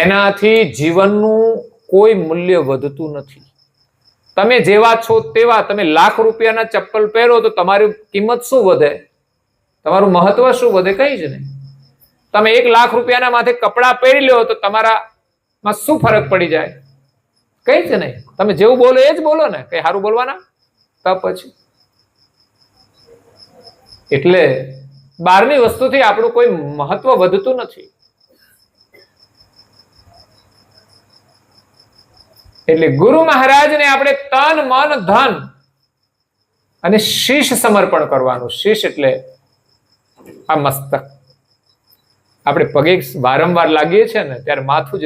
એનાથી જીવનનું કોઈ મૂલ્ય વધતું નથી. તમે જેવા છો તેવા, તમે લાખ રૂપિયાના ચપ્પલ પહેરો તો તમારી કિંમત શું વધે? તમારું મહત્વ શું વધે? કઈ જ નહીં. તમે 1 લાખ રૂપિયાના માથે કપડા પહેરી લો તો તમારામાં શું ફરક પડી જાય? કઈ જ નહીં. તમે જેવું બોલો એ જ બોલો ને, કઈ સારું બોલવાના તો પછી. એટલે બહારની વસ્તુથી આપણું કોઈ મહત્વ વધતું નથી. એટલે ગુરુ મહારાજને આપણે તન મન ધન અને શીશ સમર્પણ કરવાનું. શીશ એટલે આ મસ્તક, આપણે પગે વારંવાર લાગીએ છીએ ને ત્યારે માથું જ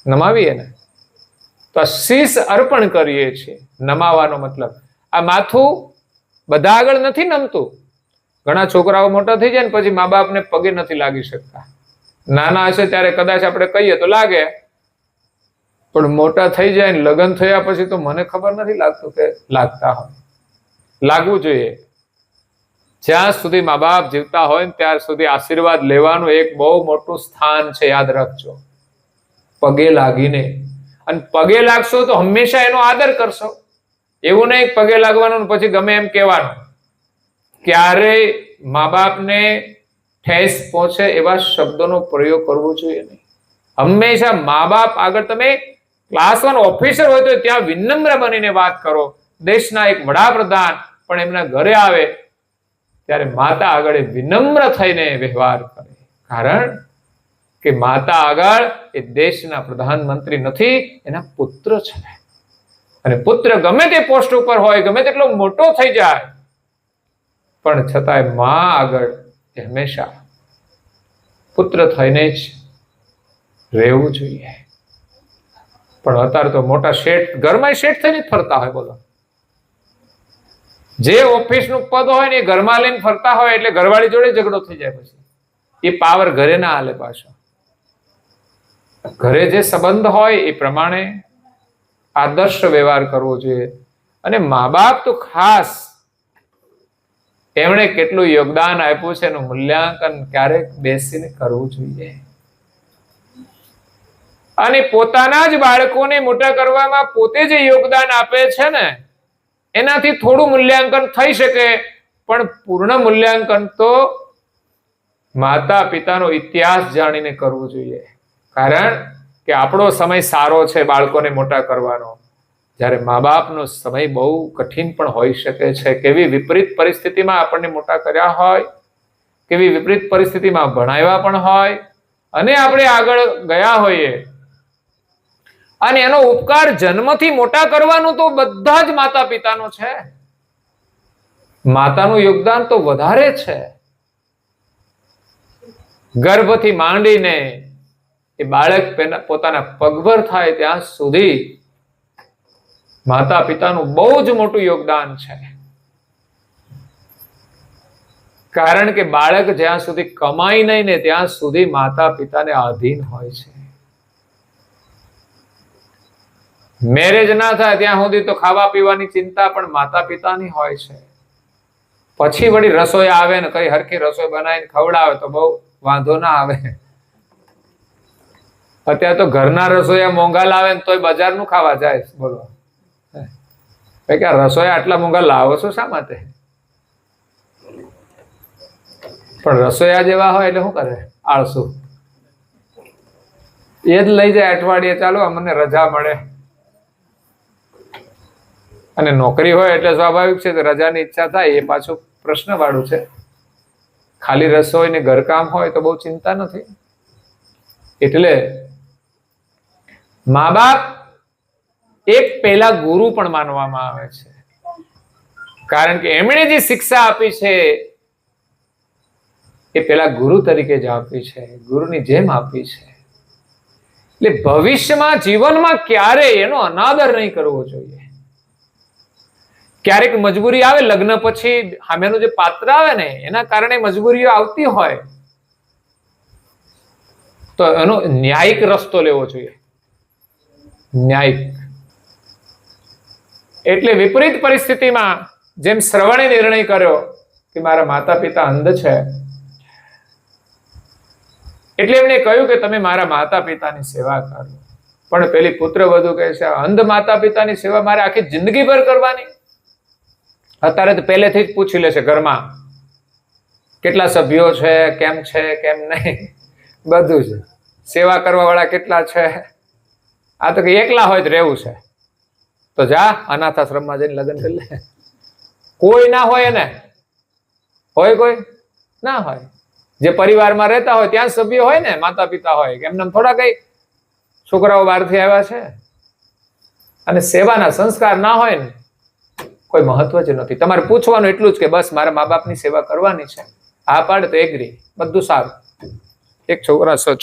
નમાવીએ ને તો આ શીશ અર્પણ કરીએ છીએ. નમાવાનો મતલબ આ માથું બધા આગળ નથી નમતું. ઘણા છોકરાઓ મોટા થઈ જાય ને પછી મા બાપને પગે નથી લાગી શકતા. નાના હશે ત્યારે કદાચ આપણે કહીએ તો લાગે, પણ મોટા થઈ જાય ને લગ્ન થયા પછી તો મને ખબર નથી લાગતું કે લાગતા હોય. લાગવું જોઈએ. જ્યાં સુધી મા બાપ જીવતા હોય ને ત્યાર સુધી આશીર્વાદ લેવાનું એક બહુ મોટું સ્થાન છે, યાદ રાખજો. પગે લાગીને, અને પગે લાગશો તો હંમેશા એનો આદર કરશો. એવું નહીં પગે લાગવાનું પછી ગમે એમ કહેવાનું. ક્યારેય મા બાપને ઠેસ પહોંચે એવા શબ્દોનો પ્રયોગ કરવો જોઈએ નહીં. હંમેશા મા બાપ આગળ તમે ક્લાસ 1 ઓફિસર હોય તો ત્યાં વિનમ્ર બનીને વાત કરો. દેશના એક વડાપ્રધાન પણ એમના ઘરે આવે ત્યારે માતા આગળ વિનમ્ર થઈને વ્યવહાર કરે. કારણ કે માતા આગળ એ દેશના પ્રધાનમંત્રી નથી, એના પુત્ર છે. અને પુત્ર ગમે તે પોસ્ટ ઉપર હોય, ગમે તેટલો મોટો થઈ જાય, પણ છતાંય માં આગળ હંમેશા પુત્ર થઈને જ રહેવું જોઈએ. પણ અત્યારે તો મોટા શેઠ ઘરમાં શેઠ થઈને જ ફરતા હોય. બોલો, જે ઓફિસનું પદ હોય ને એ ઘરમાં લઈને ફરતા હોય એટલે ઘરવાળી જોડે ઝઘડો થઈ જાય. પછી એ પાવર ઘરે ના હાલે પાછો. ઘરે જે સંબંધ હોય એ પ્રમાણે આદર્શ વ્યવહાર કરવો જોઈએ. અને મા બાપ તો ખાસ એમણે કેટલું યોગદાન આપ્યું છે એનું મૂલ્યાંકન ક્યારેક બેસીને કરવું જોઈએ. અને પોતાના જ બાળકોને મોટા કરવામાં પોતે જે યોગદાન આપે છે ને એનાથી થોડું મૂલ્યાંકન થઈ શકે, પણ પૂર્ણ મૂલ્યાંકન તો માતા પિતાનો ઇતિહાસ જાણીને કરવું જોઈએ. કારણ કે આપણો સમય સારો છે બાળકોને મોટા કરવાનો, જ્યારે મા બાપનો સમય બહુ કઠિન પણ હોઈ શકે છે. કેવી વિપરીત પરિસ્થિતિમાં આપણને મોટા કર્યા હોય, કેવી વિપરીત પરિસ્થિતિમાં ભણાવ્યા પણ હોય, અને આપણે આગળ ગયા હોઈએ. અને એનો ઉપકાર જન્મથી મોટા કરવાનું તો બધા જ માતા પિતાનો છે. માતાનું યોગદાન તો વધારે છે. ગર્ભથી માંડીને એ બાળક પોતાના પગભર થાય ત્યાં સુધી માતા પિતાનું બહુ જ મોટું યોગદાન છે. કારણ કે બાળક જ્યાં સુધી કમાય નહીં ને ત્યાં સુધી માતા પિતાને આધીન હોય છે. મેરેજ ના થાય ત્યાં સુધી તો ખાવા પીવાની ચિંતા પણ માતા પિતાની હોય છે. પછી વળી રસોઈ આવે ને કઈ હરખી રસોઈ બનાવીને ખવડાવે તો બહુ વાંધો ના આવે. અત્યારે તો ઘરના રસોઈયા મોંઘા લાવે ને તોય બજારનું ખાવા જાય. બોલો, કે રસોઈયા આટલા મોંઘા લાવો છો શા માટે? પણ રસોઈયા જેવા હોય એટલે શું કરે? આળસુ એ જ લઈ જાય અઠવાડિયે, ચાલો અમને રજા મળે. અને નોકરી હોય એટલે સ્વાભાવિક છે કે રજાની ઈચ્છા થાય. એ પાછું પ્રશ્ન વાળું છે. ખાલી રસોઈ ને ઘરકામ હોય તો બહુ ચિંતા નથી. એટલે મા બાપ એક પહેલા ગુરુ પણ માનવામાં આવે છે. કારણ કે એમણે જે શિક્ષા આપી છે એ પેલા ગુરુ તરીકે જ આપી છે, ગુરુની જેમ આપી છે. એટલે ભવિષ્યમાં જીવનમાં ક્યારેય એનો અનાદર નહીં કરવો જોઈએ. ક્યારેક મજબૂરી આવે, લગ્ન પછી સામેનું જે પાત્ર આવે ને એના કારણે મજબૂરીઓ આવતી હોય તો એનો ન્યાયિક રસ્તો લેવો જોઈએ. ન્યાયિક એટલે વિપરીત પરિસ્થિતિમાં જેમ શ્રવણે નિર્ણય કર્યો કે મારા માતા પિતા અંધ છે, એટલે એમણે કહ્યું કે તમે મારા માતા પિતાની સેવા કરો. પણ પેલી પુત્ર વધુ કહે છે અંધ માતા પિતાની સેવા મારે આખી જિંદગી ભર કરવાની? અત્યારે તો પહેલેથી જ પૂછી લેશે ઘરમાં કેટલા સભ્યો છે, કેમ છે, કેમ નહીં, બધું છે. સેવા કરવા વાળા કેટલા છે? આ તો કે એકલા હોય તો રહેવું છે તો જા અનાથ આશ્રમમાં જઈને લગ્ન કરી લે. કોઈ ના હોય એને હોય, કોઈ ના હોય. જે પરિવારમાં રહેતા હોય ત્યાં સભ્યો હોય ને, માતા પિતા હોય, એમને થોડા કઈ છોકરાઓ બહારથી આવ્યા છે. અને સેવાના સંસ્કાર ના હોય ને કોઈ મહત્વ જ નથી. તમારે પૂછવાનું એટલું જ કે બસ મારા મા બાપની સેવા કરવાની છે, હા પાડે તો એગ્રી, બધું સારું. એક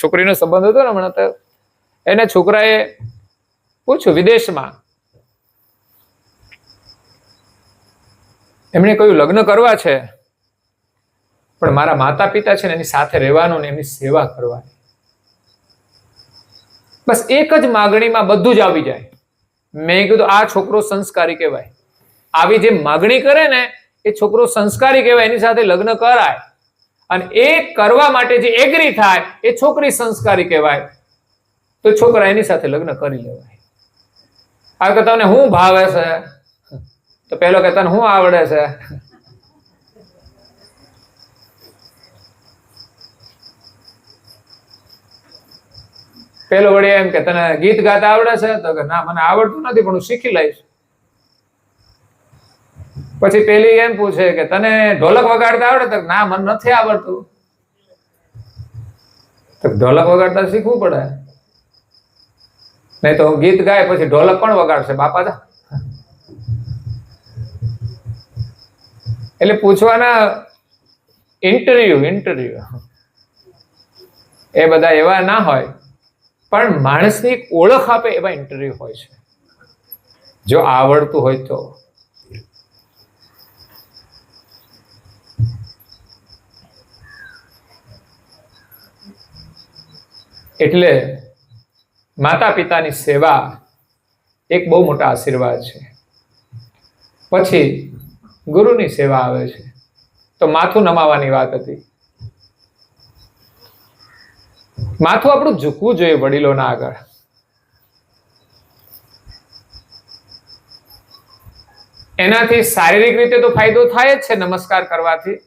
છોકરીનો સંબંધ હતો ને હમણાં, તો એને છોકરાએ પૂછ્યું વિદેશમાં, એમણે કહ્યું લગ્ન કરવા છે પણ મારા માતા પિતા છે ને એની સાથે રહેવાનું ને એમની સેવા કરવાની. બસ એક જ માગણીમાં બધું જ આવી જાય. મેં કીધું આ છોકરો સંસ્કારી કહેવાય. આવી જે માગણી કરે ને એ છોકરો સંસ્કારી કહેવાય, એની સાથે લગ્ન કરાય. અને એ કરવા માટે જે એગ્રી થાય એ છોકરી સંસ્કારી કહેવાય. તો છોકરા એની સાથે લગ્ન કરી લેવાય. આ કે તને શું ભાવે છે? તો પેલો કે તને શું આવડે છે? પેલો વળી એમ કે તને ગીત ગાતા આવડે છે? તો કે ના મને આવડતું નથી પણ હું શીખી લઈશ. પછી પેલી એમ પૂછે કે તને ઢોલક વગાડતા આવડે? તો ના મને નથી આવડતું. તો ઢોલક વગાડતા શીખવું પડે, નહીં તો ગીત ગાય પછી ઢોલક પણ વગાડશે બાપા જા. એટલે પૂછવાના ઇન્ટરવ્યુ એ બધા એવા ના હોય, પણ માણસની એક ઓળખ આપે એવા ઇન્ટરવ્યુ હોય છે, જો આવડતું હોય તો. એટલે માતા પિતાની સેવા એક બહુ મોટા આશીર્વાદ છે. પછી ગુરુની સેવા આવે છે. તો માથું નમાવાની વાત હતી. માથું આપણું ઝૂકવું જોઈએ વડીલોના આગળ. એનાથી શારીરિક રીતે તો ફાયદો થાય જ છે નમસ્કાર કરવાથી,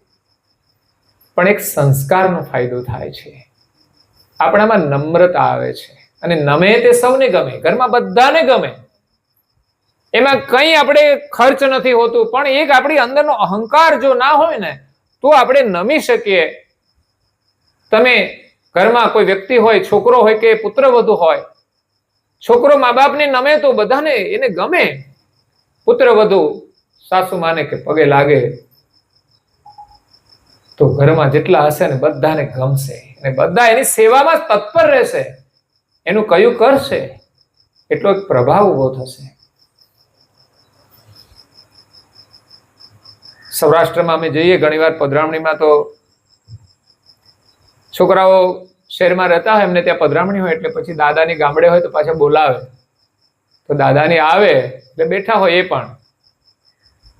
પણ એક સંસ્કારનો ફાયદો થાય છે. આપણામાં નમ્રતા આવે છે, અને નમે તે સૌને ગમે, ઘરમાં બધાને ગમે. એમાં કંઈ આપણે ખર્ચ નથી હોતું, પણ એક આપણી અંદરનો અહંકાર જો ના હોય ને તો આપણે નમી શકીએ. તમે ઘરમાં કોઈ વ્યક્તિ હોય, છોકરો હોય કે પુત્રવધુ હોય, છોકરો મા બાપને નમે તો બધાને એને ગમે. પુત્રવધુ સાસુ માને કે પગે લાગે તો ઘરમાં જેટલા હશે ને બધાને ગમશે, અને બધા એની સેવામાં તત્પર રહેશે, એનું કયું કરશે, એટલો એક પ્રભાવ ઉભો થશે. સૌરાષ્ટ્રમાં અમે જઈએ ઘણીવાર પધરામણીમાં, તો છોકરાઓ શહેરમાં રહેતા હોય, એમને ત્યાં પધરામણી હોય એટલે પછી દાદાની ગામડે હોય તો પાછા બોલાવે. તો દાદાની આવે એટલે બેઠા હોય એ પણ,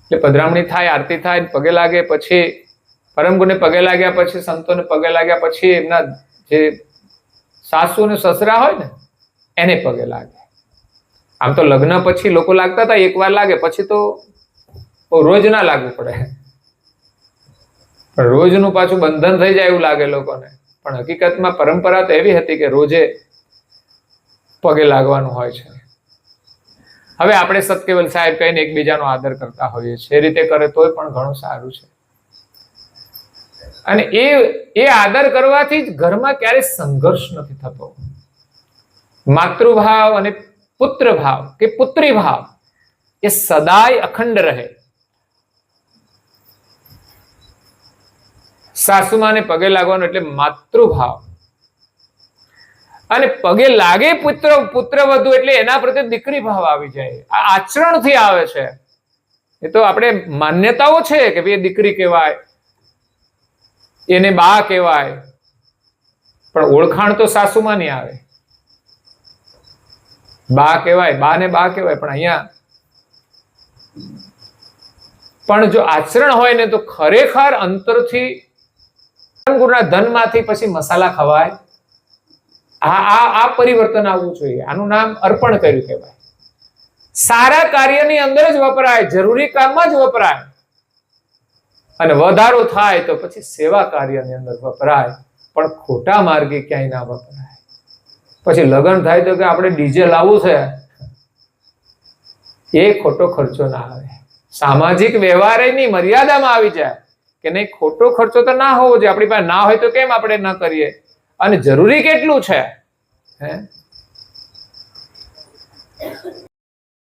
એટલે પધરામણી થાય, આરતી થાય, પગે લાગે, પછી પરમગુરુને પગે લાગ્યા પછી, સંતોને પગે લાગ્યા પછી એમના જે સાસુ અને સસરા હોય ને એને પગે લાગે. આમ તો લગ્ન પછી લોકો લાગતા હતા, એકવાર લાગે, પછી તો રોજ ના લાગવું પડે. પણ રોજનું પાછું બંધન થઈ જાય એવું લાગે લોકોને, પણ હકીકતમાં પરંપરા તો એવી હતી કે રોજે પગે લાગવાનું હોય છે. હવે આપણે સતકેવલ સાહેબ કહીને એકબીજાનો આદર કરતા હોઈએ છીએ, એ રીતે કરે તોય પણ ઘણું સારું છે. અને એ આદર કરવાથી જ ઘરમાં ક્યારેય સંઘર્ષ નથી થતો. માતૃભાવ અને પુત્ર ભાવ કે પુત્રી ભાવ એ સદાય અખંડ રહે. સાસુમાને પગે લાગવાનું એટલે માતૃભાવ, અને પગે લાગે પુત્રવધુ એટલે એના પ્રત્યે દીકરી ભાવ આવી જાય. આ આચરણથી આવે છે. એ તો આપણે માન્યતાઓ છે કે ભાઈ દીકરી કહેવાય, એને બા કહેવાય, પણ ઓળખાણ તો સાસુમાં નહીં આવે. બા કહેવાય, બા ને બા કહેવાય, પણ અહીંયા પણ જો આચરણ હોય ને તો ખરેખર અંતરથી ગુરુના ધનમાંથી પછી મસાલા ખવાય. આ પરિવર્તન આવવું જોઈએ. આનું નામ અર્પણ કર્યું કહેવાય. સારા કાર્યની અંદર જ વપરાય, જરૂરી કામમાં જ વપરાય, અને વધારો થાય તો પછી સેવા કાર્યની અંદર વપરાય, પણ ખોટા માર્ગે ક્યાંય ના વપરાય. પછી લગ્ન થાય તો કે આપણે ડીજે લાવવું છે, એ ખોટો ખર્ચો ના આવે. સામાજિક વ્યવહારની મર્યાદામાં આવી જાય કે નહીં, ખોટો ખર્ચો તો ના હોવો જોઈએ. આપણી પાસે ના હોય તો કેમ આપણે ન કરીએ? અને જરૂરી કેટલું છે? હે